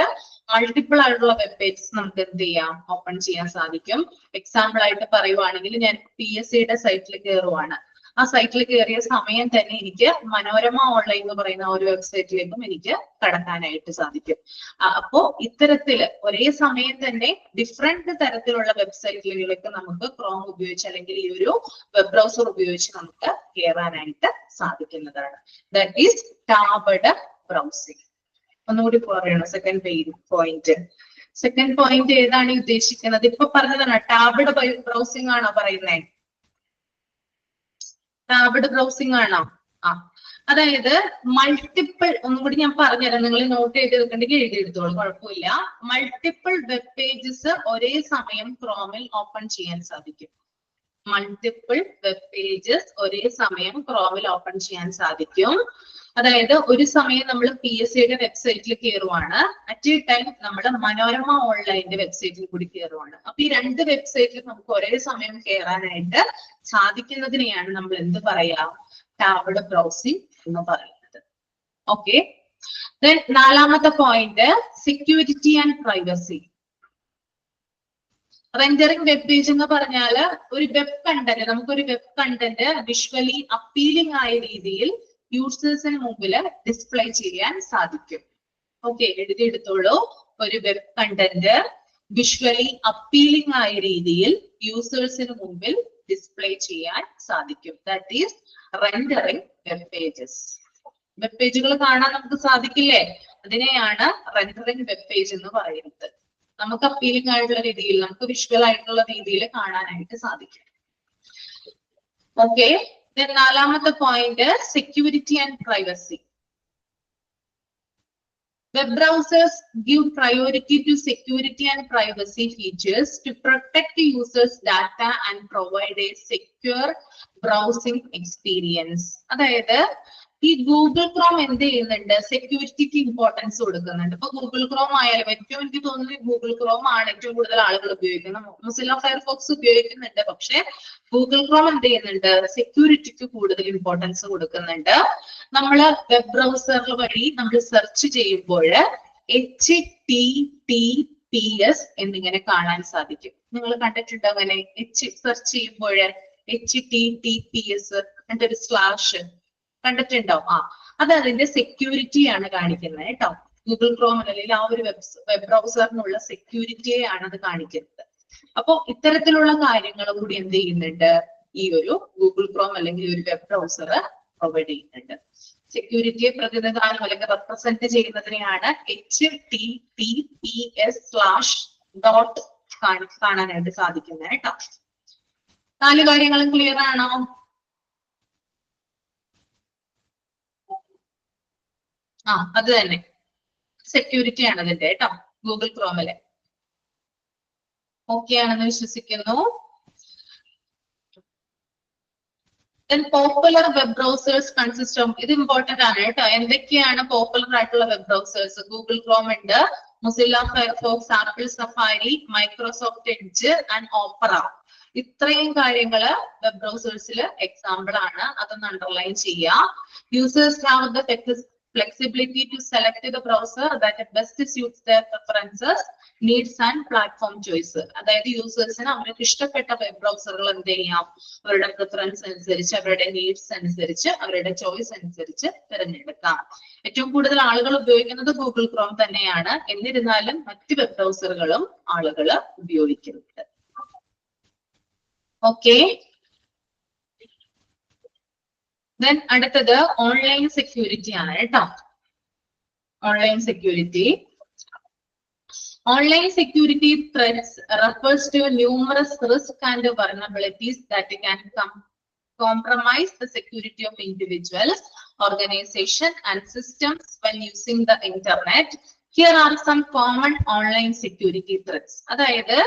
multiple ആയിട്ടുള്ള web pages നമുക്ക് എന്ത് ചെയ്യാം? ഓപ്പൺ ചെയ്യാൻ സാധിക്കും. എക്സാമ്പിൾ ആയിട്ട് പറയുവാണെങ്കിൽ ഞാൻ PSCയുടെ സൈറ്റിൽ കയറുവാണ്. ആ സൈറ്റിൽ കയറിയ സമയം തന്നെ എനിക്ക് മനോരമ ഓൺലൈൻ എന്ന് പറയുന്ന ഒരു വെബ്സൈറ്റിലേക്കും എനിക്ക് കടക്കാനായിട്ട് സാധിക്കും. അപ്പോ ഇത്തരത്തില് ഒരേ സമയം തന്നെ ഡിഫറെന്റ് തരത്തിലുള്ള വെബ്സൈറ്റുകളിലേക്ക് നമുക്ക് ക്രോം ഉപയോഗിച്ച് അല്ലെങ്കിൽ ഈ ഒരു വെബ് ബ്രൗസർ ഉപയോഗിച്ച് നമുക്ക് കയറാനായിട്ട് സാധിക്കുന്നതാണ്. That is tabbed browsing. ഒന്നുകൂടി പറയണം. സെക്കൻഡ് പോയിന്റ് ഏതാണ് ഉദ്ദേശിക്കുന്നത്? ഇപ്പൊ പറഞ്ഞതാണ് ടാബഡ് ബ്രൗസിംഗ് ആണോ പറയുന്നത്? ടാബഡ് ബ്രൗസിംഗ് ആണോ? അതായത് മൾട്ടിപ്പിൾ, ഒന്നും കൂടി ഞാൻ പറഞ്ഞുതരാം, നിങ്ങൾ നോട്ട് ചെയ്ത് വെക്കണ്ടെങ്കിൽ എഴുതി എടുത്തോളൂ, കുഴപ്പമില്ല. മൾട്ടിപ്പിൾ വെബ് പേജസ് ഒരേ സമയം ക്രോമിൽ ഓപ്പൺ ചെയ്യാൻ സാധിക്കും. മൾട്ടിപ്പിൾ വെബ് പേജസ് ഒരേ സമയം ക്രോമിൽ ഓപ്പൺ ചെയ്യാൻ സാധിക്കും. അതായത് ഒരു സമയം നമ്മൾ PSCയുടെ വെബ്സൈറ്റിൽ കയറുവാണ്, അറ്റ് എ ടൈം നമ്മൾ മനോരമ ഓൺലൈനിന്റെ വെബ്സൈറ്റിൽ കൂടി കയറുവാണ്. അപ്പൊ ഈ രണ്ട് വെബ്സൈറ്റിൽ നമുക്ക് ഒരേ സമയം കയറാനായിട്ട് സാധിക്കുന്നതിനെയാണ് നമ്മൾ എന്ത് പറയാ, ടാബ്ഡ് ബ്രൗസിംഗ് എന്ന് പറയുന്നത്. ഓക്കെ, ദെൻ നാലാമത്തെ point security and privacy. Rendering web page എന്ന് പറഞ്ഞാൽ ഒരു വെബ് കണ്ടന്റ്, നമുക്കൊരു വെബ് കണ്ടന്റ് വിഷ്വലി അപ്പീലിംഗ് ആയ രീതിയിൽ യൂസേഴ്സിന് മുമ്പിൽ ഡിസ്പ്ലേ ചെയ്യാൻ സാധിക്കും. ഓക്കെ, എഴുതിയെടുത്തോളൂ. ഒരു വെബ് കണ്ടന്റ് വിഷ്വലി അപ്പീലിംഗ് ആയ രീതിയിൽ യൂസേഴ്സിന് മുമ്പിൽ ഡിസ്പ്ലേ ചെയ്യാൻ സാധിക്കും. That is rendering web pages. Web പേജുകൾ കാണാൻ നമുക്ക് സാധിക്കില്ലേ, അതിനെയാണ് റെൻഡറിംഗ് വെബ് പേജ് എന്ന് പറയുന്നത്. നമുക്ക് അപ്പീലിംഗ് ആയിട്ടുള്ള രീതിയിൽ, നമുക്ക് വിഷ്വൽ ആയിട്ടുള്ള രീതിയിൽ കാണാനായിട്ട് സാധിക്കും. ഓക്കെ, നാലാമത്തെ point security and privacy. Web browsers give priority to security and privacy features to protect the user's data and provide a secure browsing experience. അതായത് ഈ ഗൂഗിൾ ക്രോം എന്ത് ചെയ്യുന്നുണ്ട്, സെക്യൂരിറ്റിക്ക് ഇമ്പോർട്ടൻസ് കൊടുക്കുന്നുണ്ട്. ഇപ്പൊ ഗൂഗിൾ ക്രോം ആയാലും ഏറ്റവും എനിക്ക് തോന്നുന്നത് ഗൂഗിൾ ക്രോം ആണ് ഏറ്റവും കൂടുതൽ ആളുകൾ ഉപയോഗിക്കുന്നത്. മൊസില്ല ഫയർഫോക്സ് ഉപയോഗിക്കുന്നുണ്ട്, പക്ഷെ ഗൂഗിൾ ക്രോം എന്ത് ചെയ്യുന്നുണ്ട്, സെക്യൂരിറ്റിക്ക് കൂടുതൽ ഇമ്പോർട്ടൻസ് കൊടുക്കുന്നുണ്ട്. നമ്മള് വെബ് ബ്രൗസർ വഴി നമ്മൾ സെർച്ച് ചെയ്യുമ്പോൾ HTTPS എന്നിങ്ങനെ കാണാൻ സാധിക്കും. നിങ്ങൾ കണ്ടിട്ടുണ്ടോ അങ്ങനെ സെർച്ച് ചെയ്യുമ്പോൾ HTTPS എന്നിട്ട് ഒരു സ്ലാഷ് കണ്ടിട്ടുണ്ടോ? അത് അതിന്റെ സെക്യൂരിറ്റിയാണ് കാണിക്കുന്നത് കേട്ടോ. ഗൂഗിൾ ക്രോം അല്ലെങ്കിൽ ആ ഒരു വെബ് ബ്രൗസറിനുള്ള സെക്യൂരിറ്റിയെയാണ് അത് കാണിക്കുന്നത്. അപ്പൊ ഇത്തരത്തിലുള്ള കാര്യങ്ങളും കൂടി എന്ത് ചെയ്യുന്നുണ്ട്, ഈ ഒരു ഗൂഗിൾ ക്രോം അല്ലെങ്കിൽ ഒരു വെബ് ബ്രൗസർ പ്രൊവൈഡ് ചെയ്യുന്നുണ്ട്. സെക്യൂരിറ്റിയെ പ്രതിനിധാനം അല്ലെങ്കിൽ റെപ്രസെന്റ് ചെയ്യുന്നതിനെയാണ് HTTPS/dot കാണാനായിട്ട് സാധിക്കുന്നത് കേട്ടോ. 4 കാര്യങ്ങളും ക്ലിയർ ആണോ? അത് തന്നെ സെക്യൂരിറ്റി ആണ് അതിന്റെ കേട്ടോ, ഗൂഗിൾ ക്രോമില്. ഓക്കെ ആണെന്ന് വിശ്വസിക്കുന്നു. Popular web browsers consist of, ഇത് ഇമ്പോർട്ടന്റ് ആണ് കേട്ടോ. എന്തൊക്കെയാണ് പോപ്പുലർ ആയിട്ടുള്ള വെബ് ബ്രൗസേഴ്സ്? ഗൂഗിൾ ക്രോം ഉണ്ട്, Mozilla Firefox, apple safari, Microsoft edge and opera. ഇത്രയും കാര്യങ്ങള് വെബ് ബ്രൗസേഴ്സിൽ എക്സാമ്പിൾ ആണ്, അതൊന്ന് അണ്ടർലൈൻ ചെയ്യുക. Users have the flexibility to select the browser that best suits their preferences, needs and platform choice. അതായത് യൂസേഴ്സിന് അവർക്ക് ഇഷ്ടപ്പെട്ട web ബ്രൗസറുകൾ എന്ത് ചെയ്യാം, അവരുടെ പ്രിഫറൻസ് അനുസരിച്ച്, അവരുടെ നീഡ്സ് അനുസരിച്ച്, അവരുടെ ചോയ്സ് അനുസരിച്ച് തിരഞ്ഞെടുക്കാം. ഏറ്റവും കൂടുതൽ ആളുകൾ ഉപയോഗിക്കുന്നത് ഗൂഗിൾ ക്രോം തന്നെയാണ്. എന്നിരുന്നാലും മറ്റ് വെബ് ബ്രൗസറുകളും ആളുകൾ ഉപയോഗിക്കുന്നുണ്ട്. ഓക്കെ, ദെൻ അടുത്തത് ഓൺലൈൻ സെക്യൂരിറ്റി ആണ് കേട്ടോ. Online security. Online security threats refers to numerous risks and vulnerabilities that can compromise the security of individuals, organizations, and systems when using the internet. Here are some common online security threats. അതായത്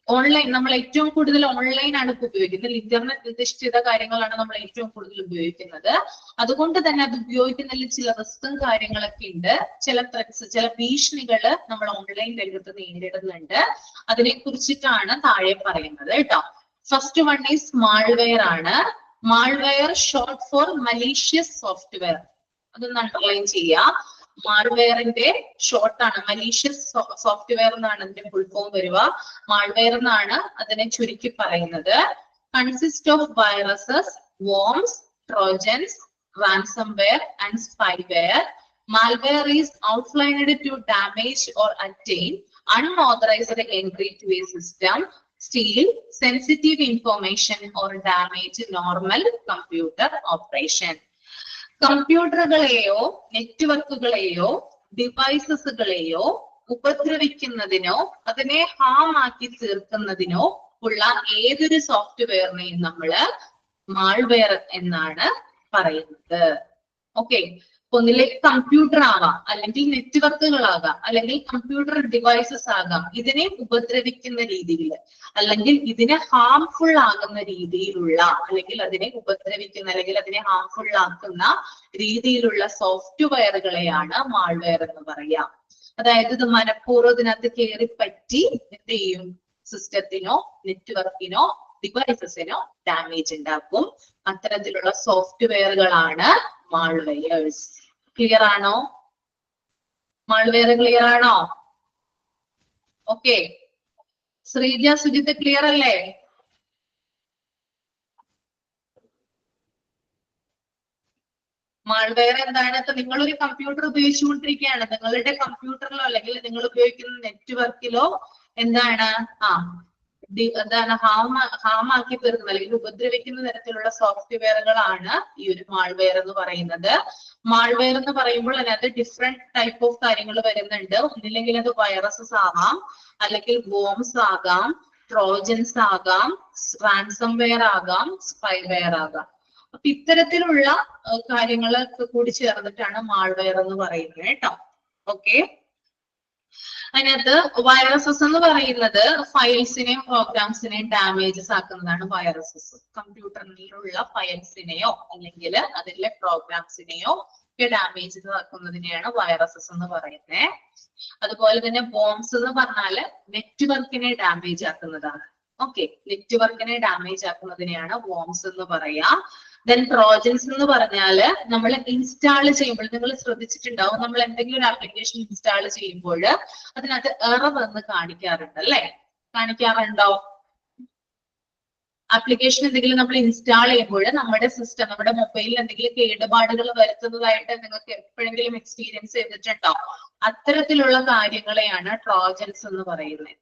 online, നമ്മൾ ഏറ്റവും കൂടുതൽ online ആണ് ഇപ്പൊ ഉപയോഗിക്കുന്നത്. Internet അധിഷ്ഠിത കാര്യങ്ങളാണ് നമ്മൾ ഏറ്റവും കൂടുതൽ ഉപയോഗിക്കുന്നത്. അതുകൊണ്ട് തന്നെ അത് ഉപയോഗിക്കുന്നതിൽ ചില റിസ്കും കാര്യങ്ങളൊക്കെ ഉണ്ട്. ചില ത്രെറ്റ്സ്, ചില ഭീഷണികള് നമ്മൾ ഓൺലൈൻ രംഗത്ത് നേരിടുന്നുണ്ട്. അതിനെ കുറിച്ചിട്ടാണ് താഴെ പറയുന്നത് കേട്ടോ. ഫസ്റ്റ് വൺ ഈസ് മാൾവെയർ ആണ്. Malware short for malicious software. അതൊന്ന് അണ്ടർലൈൻ ചെയ്യാം. മാൾവെയറിന്റെ ഷോർട്ട് ആണ് മലീഷ്യസ് സോഫ്റ്റ്വെയർ എന്നാണ് അതിന്റെ ഫുൾ ഫോം വരിക. മാൾവെയർ എന്നാണ് അതിനെ ചുരുക്കി പറയുന്നത്. Consist of viruses, worms, trojans, ransomware and spyware. Malware is outlined to damage or attain unauthorized entry to a system, steal sensitive information or damage normal computer operation. കമ്പ്യൂട്ടറുകളെയോ നെറ്റ്വർക്കുകളെയോ ഡിവൈസസുകളെയോ ഉപദ്രവിക്കുന്നതിനോ അതിനെ Ham ആക്കി തീർക്കുന്നതിനോ ഉള്ള ഏതൊരു സോഫ്റ്റ്വെയറിനെയും നമ്മൾ മാൾവെയർ എന്നാണ് പറയുന്നത്. ഓക്കെ, ഒന്നിലേക്ക് computer ആകാം, അല്ലെങ്കിൽ നെറ്റ്വർക്കുകളാകാം, അല്ലെങ്കിൽ കമ്പ്യൂട്ടർ ഡിവൈസസ് ആകാം. ഇതിനെ ഉപദ്രവിക്കുന്ന രീതിയിൽ, അല്ലെങ്കിൽ ഇതിനെ ഹാംഫുൾ ആകുന്ന രീതിയിലുള്ള, അല്ലെങ്കിൽ അതിനെ ഉപദ്രവിക്കുന്ന, അല്ലെങ്കിൽ അതിനെ ഹാംഫുൾ ആക്കുന്ന രീതിയിലുള്ള സോഫ്റ്റ്വെയറുകളെയാണ് മാൾവെയർ എന്ന് പറയാം. അതായത് ഇത് മനഃപൂർവ്വം ഇതിനകത്ത് കയറി പറ്റി എന്ത് ചെയ്യും, സിസ്റ്റത്തിനോ നെറ്റ്വർക്കിനോ ഡിവൈസസിനോ ഡാമേജ് ഉണ്ടാക്കും. അത്തരത്തിലുള്ള സോഫ്റ്റ്വെയറുകളാണ് മാൾവെയേഴ്സ്. ക്ലിയർ ആണോ? മാൾവെയർ ക്ലിയർ ആണോ? ഓക്കെ, ശ്രീജ, സുജിത്ത് ക്ലിയർ അല്ലേ? മാൾവെയർ എന്താണ്? ഇപ്പൊ നിങ്ങളൊരു കമ്പ്യൂട്ടർ ഉപയോഗിച്ചുകൊണ്ടിരിക്കുകയാണ്, നിങ്ങളുടെ കമ്പ്യൂട്ടറിലോ അല്ലെങ്കിൽ നിങ്ങൾ ഉപയോഗിക്കുന്ന നെറ്റ്വർക്കിലോ എന്താണ് എന്താണ് ഹാമാക്കി തീർക്കുന്ന അല്ലെങ്കിൽ ഉപദ്രവിക്കുന്ന തരത്തിലുള്ള സോഫ്റ്റ്വെയറുകളാണ് ഈ ഒരു മാൾവെയർ എന്ന് പറയുന്നത്. മാൾവെയർ എന്ന് പറയുമ്പോൾ അതിനകത്ത് ഡിഫറെന്റ് ടൈപ്പ് ഓഫ് കാര്യങ്ങൾ വരുന്നുണ്ട്. ഒന്നില്ലെങ്കിൽ അത് വൈറസസ് ആകാം, അല്ലെങ്കിൽ ബോംബ്സ് ആകാം, ട്രോജൻസ് ആകാം, റാൻസംവെയർ ആകാം, സ്പൈവെയർ ആകാം. അപ്പൊ ഇത്തരത്തിലുള്ള കാര്യങ്ങളൊക്കെ കൂടി ചേർന്നിട്ടാണ് മാൾവെയർ എന്ന് പറയുന്നത് കേട്ടോ. ഓക്കെ, അതിനകത്ത് വൈറസസ് എന്ന് പറയുന്നത് ഫയൽസിനെയും പ്രോഗ്രാംസിനെയും ഡാമേജസ് ആക്കുന്നതാണ് വൈറസസ്. കമ്പ്യൂട്ടറിലുള്ള ഫയൽസിനെയോ അല്ലെങ്കിൽ അതിലെ പ്രോഗ്രാംസിനെയോ ഒക്കെ ഡാമേജസ് ആക്കുന്നതിനെയാണ് വൈറസസ് എന്ന് പറയുന്നത്. അതുപോലെ തന്നെ ബോംബ്സ് എന്ന് പറഞ്ഞാല് നെറ്റ്വർക്കിനെ ഡാമേജ് ആക്കുന്നതാണ്. ഓക്കെ, നെറ്റ്വർക്കിനെ ഡാമേജ് ആക്കുന്നതിനെയാണ് ബോംബ്സ് എന്ന് പറയാ. ദെൻ ട്രോജൻസ് എന്ന് പറഞ്ഞാല് നമ്മൾ ഇൻസ്റ്റാൾ ചെയ്യുമ്പോൾ, നിങ്ങൾ ശ്രദ്ധിച്ചിട്ടുണ്ടാവും, നമ്മൾ എന്തെങ്കിലും ഒരു ആപ്ലിക്കേഷൻ ഇൻസ്റ്റാൾ ചെയ്യുമ്പോൾ അതിനകത്ത് എറർ എന്ന് കാണിക്കാറുണ്ട് അല്ലെ? കാണിക്കാറുണ്ടോ? ആപ്ലിക്കേഷൻ എന്തെങ്കിലും നമ്മൾ ഇൻസ്റ്റാൾ ചെയ്യുമ്പോൾ നമ്മുടെ സിസ്റ്റം, നമ്മുടെ മൊബൈലിൽ എന്തെങ്കിലും കേടുപാടുകൾ വരുത്തുന്നതായിട്ട് നിങ്ങൾക്ക് എപ്പോഴെങ്കിലും എക്സ്പീരിയൻസ് ചെയ്തിട്ടുണ്ടോ? അത്തരത്തിലുള്ള കാര്യങ്ങളെയാണ് ട്രോജൻസ് എന്ന് പറയുന്നത്.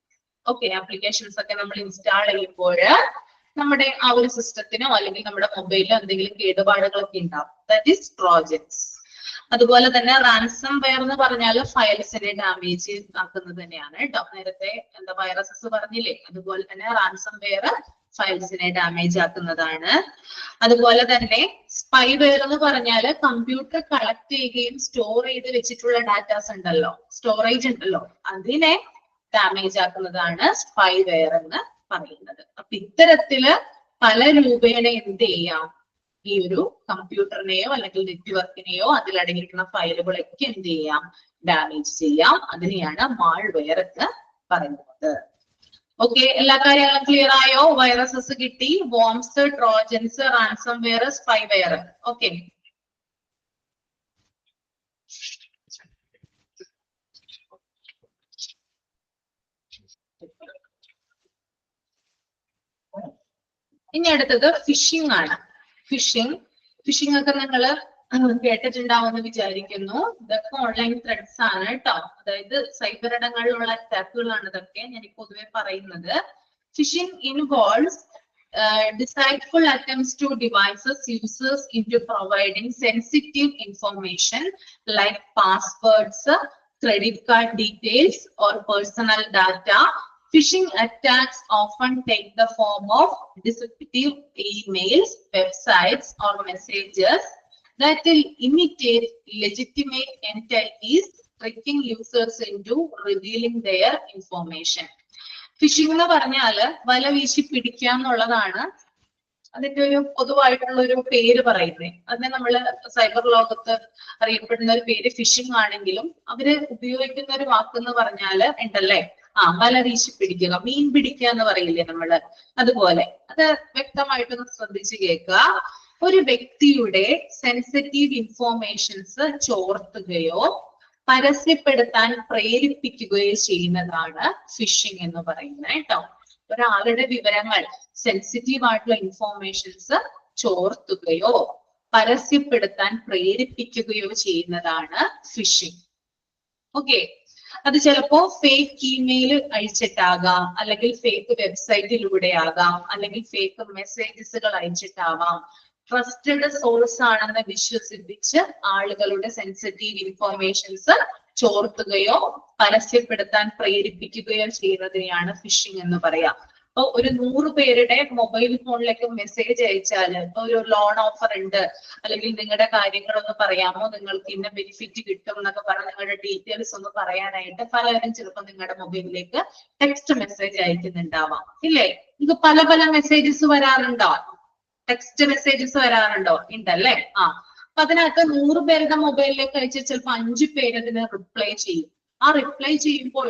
ഓക്കെ, ആപ്ലിക്കേഷൻസ് ഒക്കെ നമ്മൾ ഇൻസ്റ്റാൾ ചെയ്യുമ്പോൾ നമ്മുടെ ആ ഒരു സിസ്റ്റത്തിനോ അല്ലെങ്കിൽ നമ്മുടെ മൊബൈലിലോ എന്തെങ്കിലും കേടുപാടുകളൊക്കെ ഉണ്ടാവും. That is Trojans. അതുപോലെ തന്നെ റാൻസംവെയർ എന്ന് പറഞ്ഞാൽ ഫയൽസിനെ ഡാമേജ് ആക്കുന്നത് തന്നെയാണ് കേട്ടോ. നേരത്തെ വൈറസസ് പറഞ്ഞില്ലേ, അതുപോലെ തന്നെ റാൻസംവെയർ ഫയൽസിനെ ഡാമേജ് ആക്കുന്നതാണ്. അതുപോലെ തന്നെ സ്പൈവെയർ എന്ന് പറഞ്ഞാൽ കമ്പ്യൂട്ടർ കളക്ട് ചെയ്യുകയും സ്റ്റോർ ചെയ്ത് വെച്ചിട്ടുള്ള ഡാറ്റാസ് ഉണ്ടല്ലോ, സ്റ്റോറേജ് ഉണ്ടല്ലോ, അതിനെ ഡാമേജ് ആക്കുന്നതാണ് സ്പൈവെയർ എന്ന് പറയുന്നത്. അപ്പൊ ഇത്തരത്തില് പല രൂപേണ എന്ത് ചെയ്യാം, ഈ ഒരു കമ്പ്യൂട്ടറിനെയോ അല്ലെങ്കിൽ നെറ്റ്വർക്കിനെയോ അതിലടങ്ങിയിരിക്കുന്ന ഫയലുകളൊക്കെ എന്ത് ചെയ്യാം, ഡാമേജ് ചെയ്യാം. അതിനെയാണ് മാൾവെയർ എന്ന് പറയുന്നത്. ഓക്കെ, എല്ലാ കാര്യങ്ങളും ക്ലിയർ ആയോ? വൈറസസ് കിട്ടി, bombs, Trojans, ransomware, spyware. Okay, ഇനി അടുത്തത് ഫിഷിംഗ് ആണ്. ഫിഷിംഗ് ഒക്കെ നിങ്ങൾ കേട്ടിട്ടുണ്ടാവുമെന്ന് വിചാരിക്കുന്നു. ഇതൊക്കെ ഓൺലൈൻ ത്രെഡ്സ് ആണ് കേട്ടോ. അതായത് സൈബർ ഇടങ്ങളിലുള്ള അറ്റാക്കുകളാണ് ഇതൊക്കെ ഞാൻ പൊതുവെ പറയുന്നത്. Phishing involves deceitful attempts to devices users into providing sensitive information like passwords, credit card details, or personal data. Phishing attacks often take the form of deceptive emails, websites, or messages that will imitate legitimate entities, tricking users into revealing their information. Phishing എന്ന് പറഞ്ഞാല് വല വീശി പിടിക്കുക എന്നുള്ളതാണ് അതിന്റെ ഒരു പൊതുവായിട്ടുള്ള ഒരു പേര് പറയുന്നത്. അതിനെ നമ്മള് സൈബർ ലോകത്ത് അറിയപ്പെടുന്ന ഒരു പേര് ഫിഷിംഗ് ആണെങ്കിലും അവര് ഉപയോഗിക്കുന്ന ഒരു വാക്കെന്ന് പറഞ്ഞാല് ഉണ്ടല്ലേ, വല വീശി പിടിക്കുക, മീൻ പിടിക്കുക എന്ന് പറയില്ലേ നമ്മള്, അതുപോലെ. അത് വ്യക്തമായിട്ടൊന്ന് ശ്രദ്ധിച്ചു കേൾക്കുക. ഒരു വ്യക്തിയുടെ സെൻസിറ്റീവ് ഇൻഫോർമേഷൻസ് ചോർത്തുകയോ പരസ്യപ്പെടുത്താൻ പ്രേരിപ്പിക്കുകയോ ചെയ്യുന്നതാണ് ഫിഷിംഗ് എന്ന് പറയുന്നത് കേട്ടോ. ഒരാളുടെ വിവരങ്ങൾ, സെൻസിറ്റീവ് ആയിട്ടുള്ള ഇൻഫോർമേഷൻസ് ചോർത്തുകയോ പരസ്യപ്പെടുത്താൻ പ്രേരിപ്പിക്കുകയോ ചെയ്യുന്നതാണ് ഫിഷിംഗ്. ഓക്കെ, അത് ചിലപ്പോ ഫേക്ക് ഇമെയിൽ അയച്ചിട്ടാകാം, അല്ലെങ്കിൽ ഫേക്ക് വെബ്സൈറ്റിലൂടെ ആകാം, അല്ലെങ്കിൽ ഫേക്ക് മെസ്സേജസുകൾ അയച്ചിട്ടാവാം. ട്രസ്റ്റഡ് സോഴ്സ് ആണെന്ന് വിശ്വസിപ്പിച്ച് ആളുകളുടെ സെൻസിറ്റീവ് ഇൻഫോർമേഷൻസ് ചോർത്തുകയോ പരസ്യപ്പെടുത്താൻ പ്രേരിപ്പിക്കുകയോ ചെയ്യുന്നതിനെയാണ് ഫിഷിംഗ് എന്ന് പറയാം. ഇപ്പൊ ഒരു 100 പേരുടെ മൊബൈൽ ഫോണിലേക്ക് മെസ്സേജ് അയച്ചാല് ഇപ്പൊ ഒരു ലോൺ ഓഫർ ഉണ്ട്, അല്ലെങ്കിൽ നിങ്ങളുടെ കാര്യങ്ങളൊന്ന് പറയാമോ, നിങ്ങൾക്ക് ഇന്ന ബെനിഫിറ്റ് കിട്ടും എന്നൊക്കെ പറഞ്ഞ് നിങ്ങളുടെ ഡീറ്റെയിൽസ് ഒന്ന് പറയാനായിട്ട് പലരും ചിലപ്പോൾ നിങ്ങളുടെ മൊബൈലിലേക്ക് ടെക്സ്റ്റ് മെസ്സേജ് അയക്കുന്നുണ്ടാവാം, ഇല്ലേ? ഇത് പല പല മെസ്സേജസ് വരാറുണ്ടോ? ടെക്സ്റ്റ് മെസ്സേജസ് വരാറുണ്ടോ? ഉണ്ടല്ലേ? അപ്പൊ അതിനകത്ത് 100 പേരുടെ മൊബൈലിലേക്ക് അയച്ചാൽ ചിലപ്പോൾ 5 പേര് അതിന് റിപ്ലൈ ചെയ്യും. ആ റിപ്ലൈ ചെയ്യുമ്പോൾ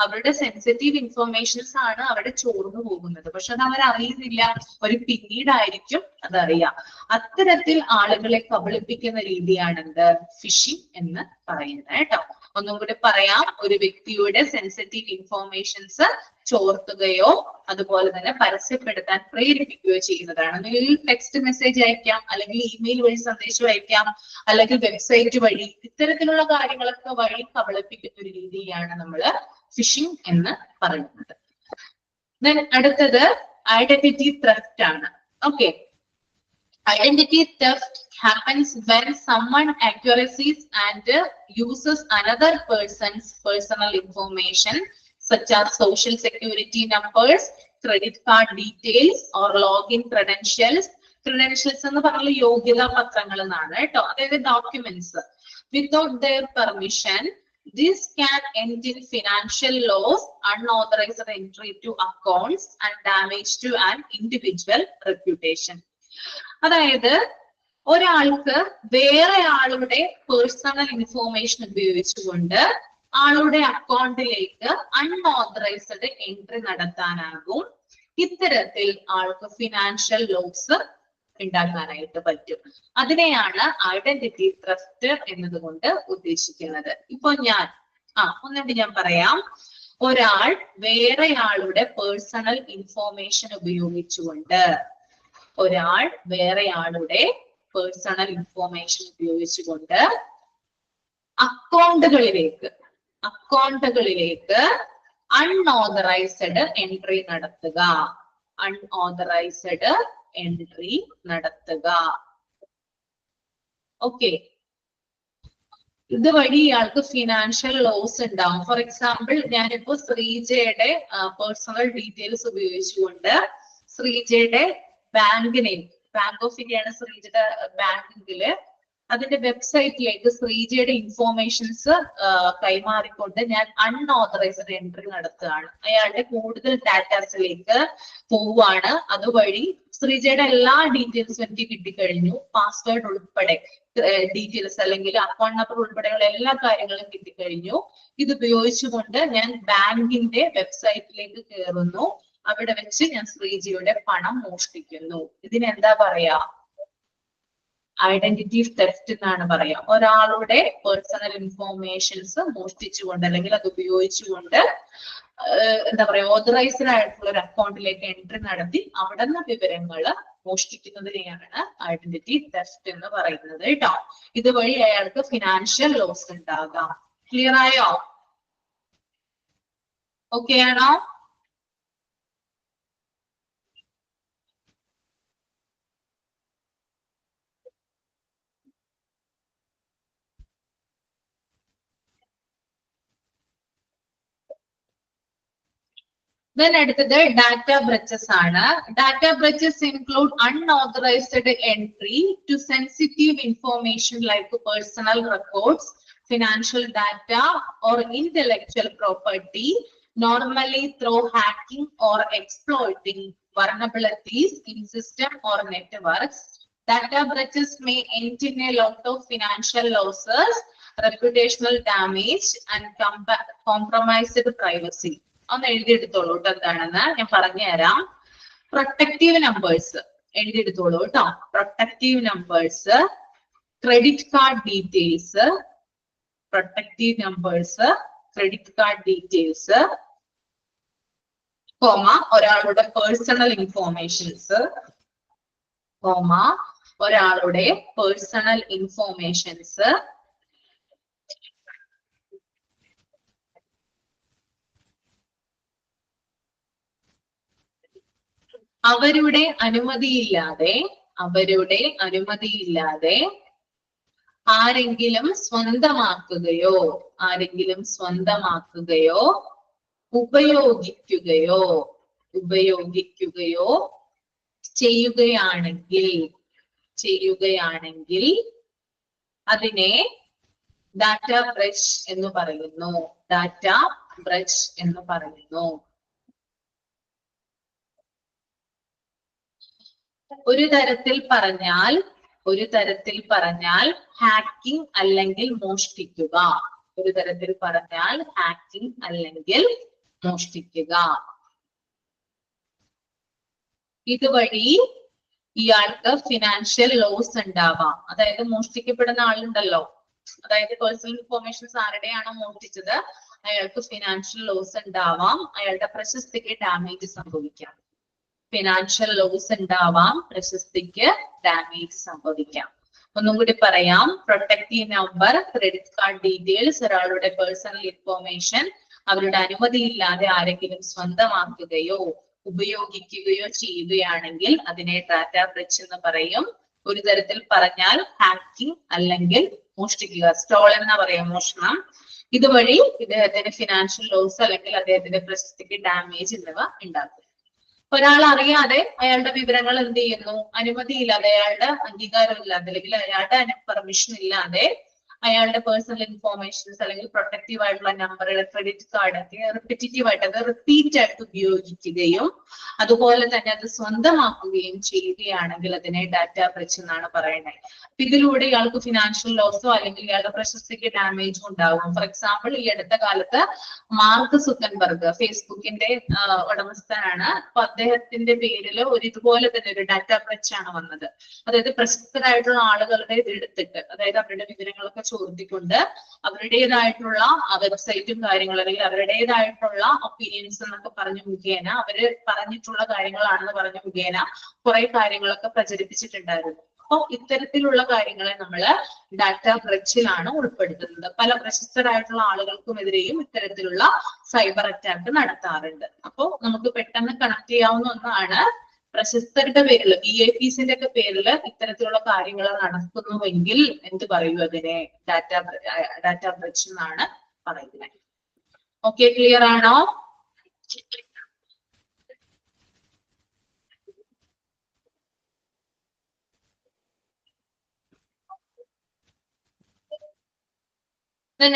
അവരുടെ സെൻസിറ്റീവ് ഇൻഫർമേഷൻസ് ആണ് അവിടെ ചോർന്നു പോകുന്നത്. പക്ഷെ അത് അവരറിയുന്നില്ല, ഒരു പിന്നീടായിരിക്കും അതറിയാം. അത്തരത്തിൽ ആളുകളെ കബളിപ്പിക്കുന്ന രീതിയാണെന്ത്? ഫിഷിംഗ് എന്ന് പറയുന്നത് കേട്ടോ. ഒന്നും കൂടി പറയാം, ഒരു വ്യക്തിയുടെ സെൻസിറ്റീവ് ഇൻഫോർമേഷൻസ് ചോർത്തുകയോ അതുപോലെ തന്നെ പരസ്യപ്പെടുത്താൻ പ്രേരിപ്പിക്കുകയോ ചെയ്യുന്നതാണ്. അല്ലെങ്കിൽ ടെക്സ്റ്റ് മെസ്സേജ് അയക്കാം, അല്ലെങ്കിൽ ഇമെയിൽ വഴി സന്ദേശം അയക്കാം, അല്ലെങ്കിൽ വെബ്സൈറ്റ് വഴി, ഇത്തരത്തിലുള്ള കാര്യങ്ങളൊക്കെ വഴി കബളിപ്പിക്കുന്ന ഒരു രീതിയാണ് നമ്മൾ ഫിഷിംഗ് എന്ന് പറയുന്നത്. ദെൻ അടുത്തത് ഐഡന്റിറ്റി ത്രെഫ്റ്റ് ആണ്. Okay, identity theft happens when someone acquires and uses another person's personal information such as social security numbers, credit card details or login credentials. Credentials എന്ന് പറഞ്ഞാൽ യോഗ്യതാ പത്രങ്ങൾ എന്നാണ് കേട്ടോ, അതായത് documents. Without their permission, this can end in financial loss, unauthorized entry to accounts and damage to an individual reputation. അതായത് ഒരാൾക്ക് വേറെ ആളുടെ പേഴ്സണൽ ഇൻഫോർമേഷൻ ഉപയോഗിച്ചുകൊണ്ട് ആളുടെ അക്കൗണ്ടിലേക്ക് അൺഓതറൈസ്ഡ് എൻട്രി നടത്താനാകും. ഇത്തരത്തിൽ ആൾക്ക് ഫിനാൻഷ്യൽ ലോസ് ഉണ്ടാക്കാനായിട്ട് പറ്റും. അതിനെയാണ് ഐഡന്റിറ്റി ത്രെഫ്റ്റ് എന്നതുകൊണ്ട് ഉദ്ദേശിക്കുന്നത്. ഇപ്പൊ ഒന്നുകൂടി ഞാൻ പറയാം. ഒരാൾ വേറെയാളുടെ പേഴ്സണൽ ഇൻഫോർമേഷൻ ഉപയോഗിച്ചുകൊണ്ട് അക്കൗണ്ടുകളിലേക്ക് അൺഓതറൈസ്ഡ് എൻട്രി നടത്തുക. ഓക്കെ, ഇതുവഴി ഇയാൾക്ക് ഫിനാൻഷ്യൽ ലോസ് ഉണ്ടാവും. ഫോർ എക്സാമ്പിൾ, ഞാനിപ്പോ ശ്രീജയുടെ പേഴ്സണൽ ഡീറ്റെയിൽസ് ഉപയോഗിച്ചുകൊണ്ട് ശ്രീജയുടെ ബാങ്ക് ഓഫ് ഇന്ത്യ ആണ് ശ്രീജയുടെ ബാങ്കില്, അതിന്റെ വെബ്സൈറ്റിലേക്ക് ശ്രീജയുടെ ഇൻഫോർമേഷൻസ് കൈമാറിക്കൊണ്ട് ഞാൻ അൺഓതറൈസ്ഡ് എൻട്രി നടത്തുകയാണ്. അയാളുടെ കൂടുതൽ ഡാറ്റാസിലേക്ക് പോവാണ്. അതുവഴി ശ്രീജയുടെ എല്ലാ ഡീറ്റെയിൽസും എനിക്ക് കിട്ടിക്കഴിഞ്ഞു, പാസ്വേഡ് ഉൾപ്പെടെ ഡീറ്റെയിൽസ് അല്ലെങ്കിൽ അക്കൗണ്ട് നമ്പർ ഉൾപ്പെടെയുള്ള എല്ലാ കാര്യങ്ങളും കിട്ടിക്കഴിഞ്ഞു. ഇത് ഉപയോഗിച്ചുകൊണ്ട് ഞാൻ ബാങ്കിന്റെ വെബ്സൈറ്റിലേക്ക് കയറുന്നു. അവിടെ വെച്ച് ഞാൻ ശ്രീജിയുടെ പണം മോഷ്ടിക്കുന്നു. ഇതിനെന്താ പറയാ? ഐഡന്റിറ്റി തെഫ്റ്റ് എന്നാണ് പറയാ. ഒരാളുടെ പേഴ്സണൽ ഇൻഫോർമേഷൻസ് മോഷ്ടിച്ചുകൊണ്ട് അല്ലെങ്കിൽ അത് ഉപയോഗിച്ചുകൊണ്ട് എന്താ പറയാ, ഓതറൈസ്ഡ് ആയിട്ടുള്ള ഒരു അക്കൗണ്ടിലേക്ക് എൻട്രി നടത്തി അവിടെ നിന്ന് വിവരങ്ങൾ മോഷ്ടിക്കുന്നതിനെയാണ് ഐഡന്റിറ്റി തെഫ്റ്റ് എന്ന് പറയുന്നത് കേട്ടോ. ഇതുവഴി അയാൾക്ക് ഫിനാൻഷ്യൽ ലോസ് ഉണ്ടാകാം. ക്ലിയർ ആയോ? ഓക്കെ ആണോ? Then അടുത്തത് data breaches ആണ്. Data breaches include unauthorized entry to sensitive information like personal records, financial data or intellectual property, normally through hacking or exploiting vulnerabilities in system or networks. Data breaches may end in a lot of financial losses, reputational damage and compromised privacy. ഒന്ന് എഴുതിയെടുത്തോളൂ കേട്ടോ, എന്താണെന്ന് ഞാൻ പറഞ്ഞു തരാം. Protective numbers എഴുതിയെടുത്തോളൂ കേട്ടോ. Protective numbers, credit card details, ഒരാളുടെ personal informations, അവരുടെ അനുമതിയില്ലാതെ ആരെങ്കിലും സ്വന്തമാക്കുകയോ ഉപയോഗിക്കുകയോ ഉപയോഗിക്കുകയോ ചെയ്യുകയാണെങ്കിൽ അതിനെ ഡാറ്റ ബ്രഷ് എന്ന് പറയുന്നു. ഡാറ്റ ബ്രഷ് എന്ന് പറയുന്നു. ഒരു തരത്തിൽ പറഞ്ഞാൽ ഹാക്കിംഗ് അല്ലെങ്കിൽ മോഷ്ടിക്കുക. ഒരു തരത്തിൽ പറഞ്ഞാൽ ഹാക്കിംഗ് അല്ലെങ്കിൽ മോഷ്ടിക്കുക. ഇതുവഴി ഇയാൾക്ക് ഫിനാൻഷ്യൽ ലോസ് ഉണ്ടാവാം. അതായത് മോഷ്ടിക്കപ്പെടുന്ന ആളുണ്ടല്ലോ, അതായത് പേഴ്സണൽ ഇൻഫോർമേഷൻസ് ആരുടെയാണോ മോഷ്ടിച്ചത് അയാൾക്ക് ഫിനാൻഷ്യൽ ലോസ് ഉണ്ടാവാം, അയാളുടെ പ്രശസ്തിക്ക് ഡാമേജ് സംഭവിക്കാം. ഫിനാൻഷ്യൽ ലോസ് ഉണ്ടാവാം, പ്രശസ്തിക്ക് ഡാമേജ് സംഭവിക്കാം. ഒന്നും കൂടി പറയാം. Protective number, credit card details, ഒരാളുടെ പേഴ്സണൽ ഇൻഫോർമേഷൻ അവരുടെ അനുമതിയില്ലാതെ ആരെങ്കിലും സ്വന്തമാക്കുകയോ ഉപയോഗിക്കുകയോ ചെയ്യുകയാണെങ്കിൽ അതിനെ ഡാറ്റ ബ്രച്ച് എന്ന് പറയും. ഒരു തരത്തിൽ പറഞ്ഞാൽ ഹാക്കിംഗ് അല്ലെങ്കിൽ മോഷ്ടിക്കുക, സ്റ്റോൾ എന്ന് പറയും, മോഷണം. ഇതുവഴി ഇദ്ദേഹത്തിന് ഫിനാൻഷ്യൽ ലോസ് അല്ലെങ്കിൽ അദ്ദേഹത്തിന്റെ പ്രശസ്തിക്ക് ഡാമേജ് എന്നിവ ഉണ്ടാക്കും. ഒരാൾ അറിയാതെ അയാളുടെ വിവരങ്ങൾ എന്ത് ചെയ്യുന്നു, അനുമതിയില്ലാതെ, അയാളുടെ അംഗീകാരമില്ലാതെ അല്ലെങ്കിൽ അയാളുടെ പെർമിഷൻ ഇല്ലാതെ അയാളുടെ പേഴ്സണൽ ഇൻഫോർമേഷൻസ് അല്ലെങ്കിൽ പ്രൊട്ടക്റ്റീവ് ആയിട്ടുള്ള നമ്പറുകൾ, ക്രെഡിറ്റ് കാർഡ് ഒക്കെ റിപ്പീറ്റീവ് ആയിട്ട് അത് റിപ്പീറ്റ് ആയിട്ട് ഉപയോഗിക്കുകയും അതുപോലെ തന്നെ അത് സ്വന്തമാക്കുകയും ചെയ്യുകയാണെങ്കിൽ അതിനെ ഡാറ്റ ബ്രച്ച് എന്നാണ് പറയുന്നത്. ഇതിലൂടെ ഇയാൾക്ക് ഫിനാൻഷ്യൽ ലോസോ അല്ലെങ്കിൽ ഇയാളുടെ പ്രശസ്തിക്ക് ഡാമേജും ഉണ്ടാകും. ഫോർ എക്സാമ്പിൾ, ഈ അടുത്ത കാലത്ത് മാർക്ക് സുക്കൻബർഗ് ഫേസ്ബുക്കിന്റെ ഉടമസ്ഥനാണ്. അപ്പൊ അദ്ദേഹത്തിന്റെ പേരിൽ ഒരു ഇതുപോലെ തന്നെ ഒരു ഡാറ്റ ബ്രച്ച് ആണ് വന്നത്. അതായത് പ്രശസ്തരായിട്ടുള്ള ആളുകളുടെ എടുത്തിട്ട്, അതായത് അവരുടെ വിവരങ്ങളൊക്കെ ചോർത്തിക്കൊണ്ട് അവരുടേതായിട്ടുള്ള വെബ്സൈറ്റും കാര്യങ്ങളും അല്ലെങ്കിൽ അവരുടേതായിട്ടുള്ള ഒപ്പീനിയൻസ് എന്നൊക്കെ പറഞ്ഞു മുഖേന, അവര് പറഞ്ഞിട്ടുള്ള കാര്യങ്ങളാണെന്ന് പറഞ്ഞു മുഖേന കുറെ കാര്യങ്ങളൊക്കെ പ്രചരിപ്പിച്ചിട്ടുണ്ടായിരുന്നു. അപ്പൊ ഇത്തരത്തിലുള്ള കാര്യങ്ങളെ നമ്മള് ഡാറ്റ ബ്രച്ചിലാണ് ഉൾപ്പെടുത്തുന്നത്. പല പ്രശസ്തരായിട്ടുള്ള ആളുകൾക്കുമെതിരെയും ഇത്തരത്തിലുള്ള സൈബർ അറ്റാക്ക് നടത്താറുണ്ട്. അപ്പൊ നമുക്ക് പെട്ടെന്ന് കണക്ട് ചെയ്യാവുന്ന ഒന്നാണ്, പ്രശസ്തരുടെ പേരിൽ, VIPസിന്റെ ഒക്കെ പേരിൽ ഇത്തരത്തിലുള്ള കാര്യങ്ങൾ നടക്കുന്നുവെങ്കിൽ എന്ത് പറയൂ, അതിനെ ഡാറ്റ ബ്രച്ച് എന്നാണ് പറയുന്നത്. ഓക്കെ, ക്ലിയർ ആണോ?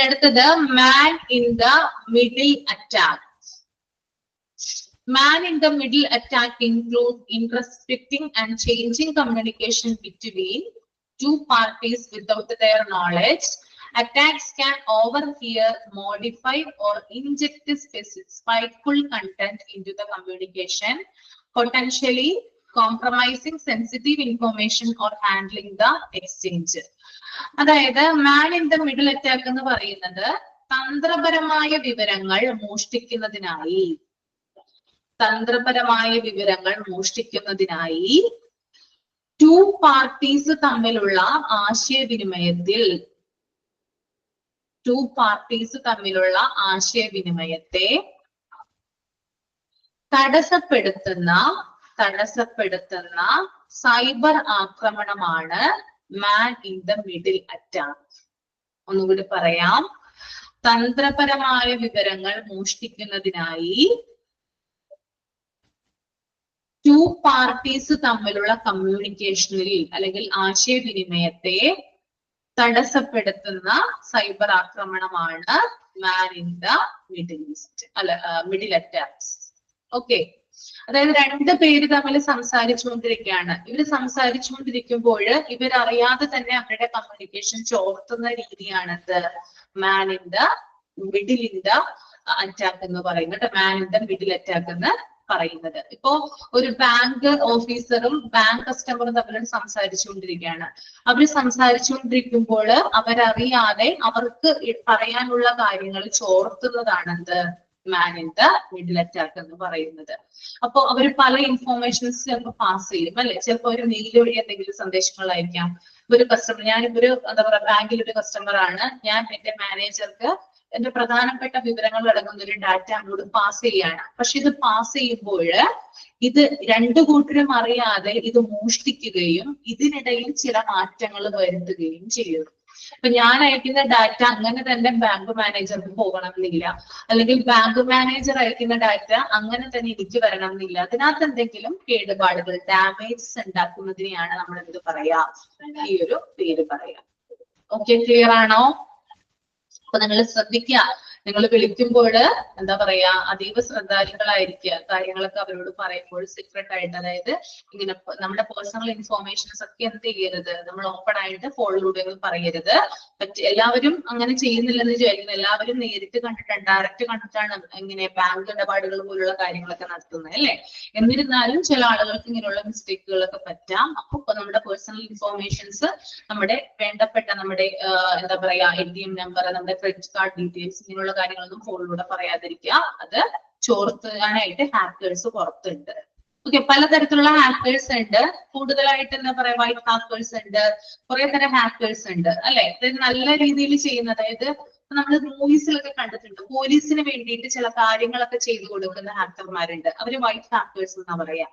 അടുത്തത് മാൻ in the middle attack. Man in the middle attack includes intercepting and changing communication between two parties without their knowledge. Attacks can overhear, modify, or inject spiteful content into the communication, potentially compromising sensitive information or handling the exchange. അതായത് മാൻ in the middle attack എന്ന് പറയുന്നത് തന്ത്രപരമായ വിവരങ്ങൾ മോഷ്ടിക്കുന്നതിനായി two parties തമ്മിലുള്ള ആശയവിനിമയത്തെ തടസ്സപ്പെടുത്തുന്ന cyber ആക്രമണമാണ് മാൻ in the middle attack. ഒന്നുകൂടി പറയാം. തന്ത്രപരമായ വിവരങ്ങൾ മോഷ്ടിക്കുന്നതിനായി ടു പാർട്ടീസ് തമ്മിലുള്ള കമ്മ്യൂണിക്കേഷനിൽ അല്ലെങ്കിൽ ആശയവിനിമയത്തെ തടസ്സപ്പെടുത്തുന്ന സൈബർ ആക്രമണമാണ് മാൻ in the middle attacks. Okay, അതായത് രണ്ട് പേര് തമ്മിൽ സംസാരിച്ചുകൊണ്ടിരിക്കുകയാണ്. ഇവര് സംസാരിച്ചുകൊണ്ടിരിക്കുമ്പോൾ ഇവരറിയാതെ തന്നെ അവരുടെ കമ്മ്യൂണിക്കേഷൻ ചോർത്തുന്ന രീതിയാണത് മാൻ ഇൻ ദ അറ്റാക്ക് എന്ന് പറയുന്നത്. Man in the middle attack എന്ന് പറയുന്നത്. ഇപ്പോ ഒരു ബാങ്ക് ഓഫീസറും ബാങ്ക് കസ്റ്റമറും തമ്മിൽ സംസാരിച്ചുകൊണ്ടിരിക്കുകയാണ്. അവര് സംസാരിച്ചുകൊണ്ടിരിക്കുമ്പോൾ അവരറിയാതെ അവർക്ക് പറയാനുള്ള കാര്യങ്ങൾ ചോർത്തുന്നതാണ് എന്ത് മാൻ ഇൻ ദ മിഡിൽ അറ്റാക്ക് എന്ന് പറയുന്നത്. അപ്പൊ അവർ പല ഇൻഫോർമേഷൻസ് ചിലപ്പോൾ പാസ് ചെയ്യും അല്ലെ. ചിലപ്പോൾ ഒരു മെയിൽ വഴി എന്തെങ്കിലും സന്ദേശങ്ങളായിരിക്കാം. ഒരു കസ്റ്റമർ, ഞാനിപ്പോ ഒരു എന്താ പറയാ ബാങ്കിൽ ഒരു കസ്റ്റമർ ആണ്, ഞാൻ എന്റെ മാനേജർക്ക് എന്റെ പ്രധാനപ്പെട്ട വിവരങ്ങൾ അടങ്ങുന്ന ഒരു ഡാറ്റ അങ്ങോട്ട് പാസ് ചെയ്യാണ്. പക്ഷെ ഇത് പാസ് ചെയ്യുമ്പോൾ ഇത് രണ്ടു കൂട്ടരും അറിയാതെ ഇത് മോഷ്ടിക്കുകയും ഇതിനിടയിൽ ചില മാറ്റങ്ങൾ വരുത്തുകയും ചെയ്യുന്നു. ഇപ്പൊ ഞാൻ അയക്കുന്ന ഡാറ്റ അങ്ങനെ തന്നെ ബാങ്ക് മാനേജർക്ക് പോകണം എന്നില്ല, അല്ലെങ്കിൽ ബാങ്ക് മാനേജർ അയക്കുന്ന ഡാറ്റ അങ്ങനെ തന്നെ എനിക്ക് വരണം എന്നില്ല. അതിനകത്ത് എന്തെങ്കിലും കേടുപാടുകൾ, ഡാമേജസ് ഉണ്ടാക്കുന്നതിനെയാണ് നമ്മൾ എന്ത് പറയാ, ഈ ഒരു പേര് പറയാ. ഓക്കെ, ക്ലിയർ ആണോ? അപ്പൊ നിങ്ങൾ ശ്രദ്ധിക്കുക, നിങ്ങൾ വിളിക്കുമ്പോൾ എന്താ പറയാ, അതീവ ശ്രദ്ധാലുക്കളായിരിക്കുക. കാര്യങ്ങളൊക്കെ അവരോട് പറയുമ്പോൾ സീക്രട്ട് ആയിട്ട്, അതായത് ഇങ്ങനെ നമ്മുടെ പേഴ്സണൽ ഇൻഫോർമേഷൻസ് ഒക്കെ എന്ത് ചെയ്യരുത്, നമ്മൾ ഓപ്പൺ ആയിട്ട് ഫോണിലൂടെ പറയരുത്. എല്ലാവരും അങ്ങനെ ചെയ്യുന്നില്ലെന്ന് വിചാരിക്കുന്നു. എല്ലാവരും നേരിട്ട് കണ്ടിട്ടാണ്, ഡയറക്റ്റ് കണ്ടിട്ടാണ് ഇങ്ങനെ ബാങ്ക് ഇടപാടുകൾ പോലുള്ള കാര്യങ്ങളൊക്കെ നടത്തുന്നത് അല്ലെ. എന്നിരുന്നാലും ചില ആളുകൾക്ക് ഇങ്ങനെയുള്ള മിസ്റ്റേക്കുകളൊക്കെ പറ്റാം. അപ്പൊ നമ്മുടെ പേഴ്സണൽ ഇൻഫോർമേഷൻസ്, നമ്മുടെ വേണ്ടപ്പെട്ട നമ്മുടെ എന്താ പറയാ ATM നമ്പർ, നമ്മുടെ ക്രെഡിറ്റ് കാർഡ് ഡീറ്റെയിൽസ്, ഇങ്ങനെയുള്ള കാര്യങ്ങളൊന്നും ഫോണിലൂടെ പറയാതിരിക്കുക. അത് ചോർത്താനായിട്ട് ഹാക്കേഴ്സ് പുറത്തുണ്ട്. ഓക്കെ, പലതരത്തിലുള്ള ഹാക്കേഴ്സ് ഉണ്ട്. കൂടുതലായിട്ട് എന്താ പറയാ വൈറ്റ് ഹാക്കേഴ്സ് ഉണ്ട്, കുറെ തരം ഹാക്കേഴ്സ് ഉണ്ട് അല്ലെ. ഇത് നല്ല രീതിയിൽ ചെയ്യുന്ന, അതായത് നമ്മൾ മൂവീസിലൊക്കെ കണ്ടിട്ടുണ്ട്, പോലീസിന് വേണ്ടിയിട്ട് ചില കാര്യങ്ങളൊക്കെ ചെയ്തു കൊടുക്കുന്ന ഹാക്കർമാരുണ്ട്. അവര് വൈറ്റ് ഹാക്കേഴ്സ് എന്നാ പറയാ.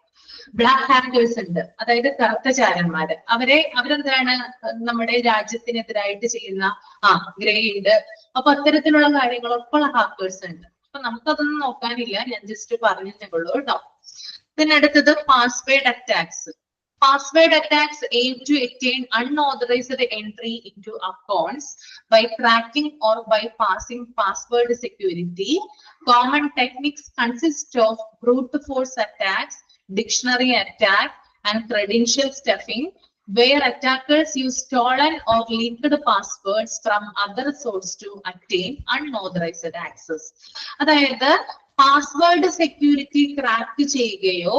ബ്ലാക്ക് ഹാക്കേഴ്സ് ഉണ്ട്, അതായത് കറുത്തചാരന്മാര്. അവരെന്താണ് നമ്മുടെ രാജ്യത്തിനെതിരായിട്ട് ചെയ്യുന്ന ഗ്രേ ഉണ്ട്. അപ്പൊ അത്തരത്തിലുള്ള കാര്യങ്ങളൊക്കെ ഉള്ള ഹാക്കേഴ്സ് ഉണ്ട്. അപ്പൊ നമുക്കതൊന്നും നോക്കാനില്ല, ഞാൻ ജസ്റ്റ് പറഞ്ഞിട്ടേ ഉള്ളൂ കേട്ടോ. അടുത്തത് password attacks. Password attacks aim to attain unauthorized entry into accounts by cracking or bypassing password security. Common techniques consist of brute force attacks, dictionary attack, and credential stuffing, where attackers use stolen or leaked passwords from other sources to attain unauthorized access. അതായത് password security crack ചെയ്യുകയോ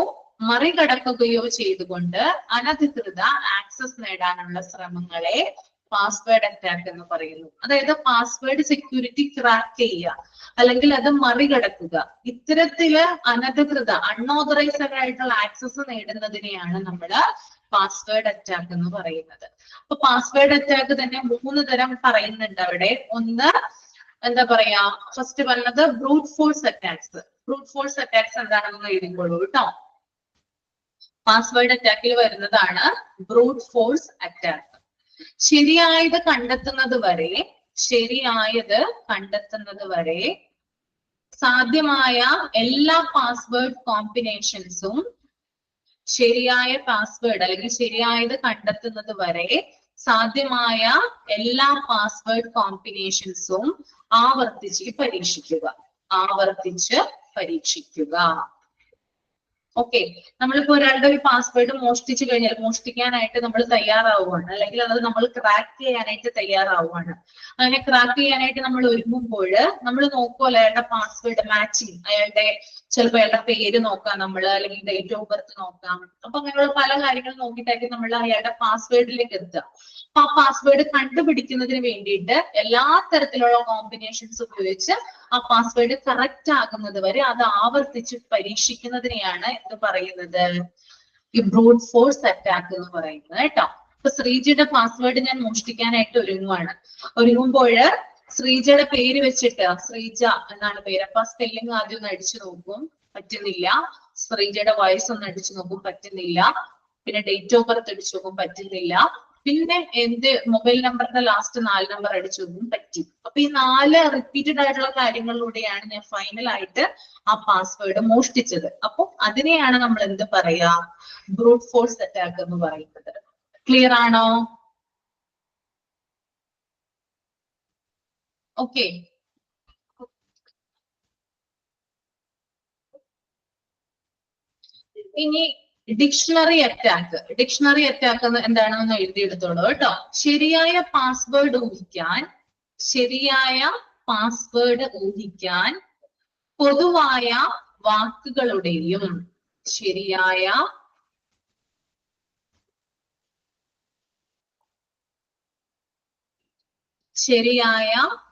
മറികടക്കുകയോ ചെയ്തുകൊണ്ട് അനധികൃത access നേടാനുള്ള ശ്രമങ്ങളെ password attack എന്ന് പറയുന്നു. അതായത് password security crack ചെയ്യുക, അല്ലെങ്കിൽ അത് മറികടക്കുക. ഇത്തരത്തില് അനധികൃത അൺഓതറൈസ്ഡ് ആയിട്ടുള്ള ആക്സസ് നേടുന്നതിനെയാണ് നമ്മൾ പാസ്വേഡ് അറ്റാക്ക് എന്ന് പറയുന്നത്. അപ്പൊ പാസ്വേഡ് അറ്റാക്ക് തന്നെ 3 തരം പറയുന്നുണ്ട് അവിടെ. ഒന്ന് എന്താ പറയാ, ഫസ്റ്റ് പറഞ്ഞത് brute force attacks. Brute force attacks എന്താണെന്ന് എഴുതിക്കോളൂ കേട്ടോ. പാസ്വേഡ് അറ്റാക്കിൽ വരുന്നതാണ് ബ്രൂട്ട് ഫോഴ്സ് അറ്റാക്ക്. ശരിയായത് കണ്ടെത്തുന്നത് വരെ സാധ്യമായ എല്ലാ പാസ്വേഡ് കോമ്പിനേഷൻസും, ശരിയായ പാസ്വേഡ് അല്ലെങ്കിൽ ശരിയായത് കണ്ടെത്തുന്നത് വരെ സാധ്യമായ എല്ലാ പാസ്വേഡ് കോമ്പിനേഷൻസും ആവർത്തിച്ച് പരീക്ഷിക്കുക. ഓക്കെ, നമ്മളിപ്പോ ഒരാളുടെ ഒരു പാസ്വേഡ് മോഷ്ടിച്ചു കഴിഞ്ഞാൽ, മോഷ്ടിക്കാനായിട്ട് നമ്മൾ തയ്യാറാവുകയാണ്, അല്ലെങ്കിൽ അത് നമ്മൾ ക്രാക്ക് ചെയ്യാനായിട്ട് തയ്യാറാവുകയാണ്. അങ്ങനെ ക്രാക്ക് ചെയ്യാനായിട്ട് നമ്മൾ ഒരുങ്ങുമ്പോൾ നമ്മൾ നോക്കുമല്ലോ അയാളുടെ പാസ്വേഡ് മാച്ചിങ്, ചിലപ്പോൾ അയാളുടെ പേര് നോക്കാം നമ്മൾ, അല്ലെങ്കിൽ ഡേറ്റ് ഓഫ് ബർത്ത് നോക്കാം. അപ്പൊ അങ്ങനെയുള്ള പല കാര്യങ്ങൾ നോക്കിയിട്ടായിരിക്കും നമ്മൾ അയാളുടെ പാസ്വേഡിലേക്ക് എത്തുക. അപ്പൊ ആ പാസ്വേഡ് കണ്ടുപിടിക്കുന്നതിന് വേണ്ടിയിട്ട് എല്ലാ തരത്തിലുള്ള കോമ്പിനേഷൻസ് ഉപയോഗിച്ച് ആ പാസ്വേഡ് കറക്റ്റ് ആകുന്നത് വരെ അത് ആവർത്തിച്ച് പരീക്ഷിക്കുന്നതിനെയാണ് എന്ത് പറയുന്നത്, ഈ ബ്രൂട്ട് ഫോഴ്സ് അറ്റാക്ക് എന്ന് പറയുന്നത് കേട്ടോ. ഇപ്പൊ ശ്രീജയുടെ പാസ്വേഡ് ഞാൻ മോഷ്ടിക്കാനായിട്ട് ഒരുങ്ങുമ്പോൾ ശ്രീജയുടെ പേര് വെച്ചിട്ട്, ശ്രീജ എന്നാണ് പേര്, അപ്പൊ സ്പെല്ലിംഗ് ആദ്യം ഒന്ന് അടിച്ചു നോക്കും, പറ്റുന്നില്ല. ശ്രീജയുടെ വയസ്സ് ഒന്ന് അടിച്ചു നോക്കും, പറ്റുന്നില്ല. പിന്നെ ഡേറ്റ് ഓഫ് ബർത്ത് അടിച്ചു നോക്കും, പറ്റുന്നില്ല. പിന്നെ മൊബൈൽ നമ്പറിന്റെ ലാസ്റ്റ് 4 നമ്പർ അടിച്ചു നോക്കും, പറ്റി. അപ്പൊ ഈ 4 റിപ്പീറ്റഡ് ആയിട്ടുള്ള കാര്യങ്ങളിലൂടെയാണ് ഞാൻ ഫൈനലായിട്ട് ആ പാസ്വേഡ് മോഷ്ടിച്ചത്. അപ്പൊ അതിനെയാണ് നമ്മൾ എന്ത് പറയാ, ബ്രൂട്ട് ഫോഴ്സ് അറ്റാക്ക് എന്ന് പറയുന്നത്. ക്ലിയർ ആണോ? ഓക്കെ, ഇനി ഡിക്ഷണറി അറ്റാക്ക്. ഡിക്ഷണറി അറ്റാക്ക് എന്താണെന്ന് എഴുതിയെടുത്തോളൂ കേട്ടോ. ശരിയായ പാസ്വേഡ് ഊഹിക്കാൻ പൊതുവായ വാക്കുകളുടെയും ശരിയായ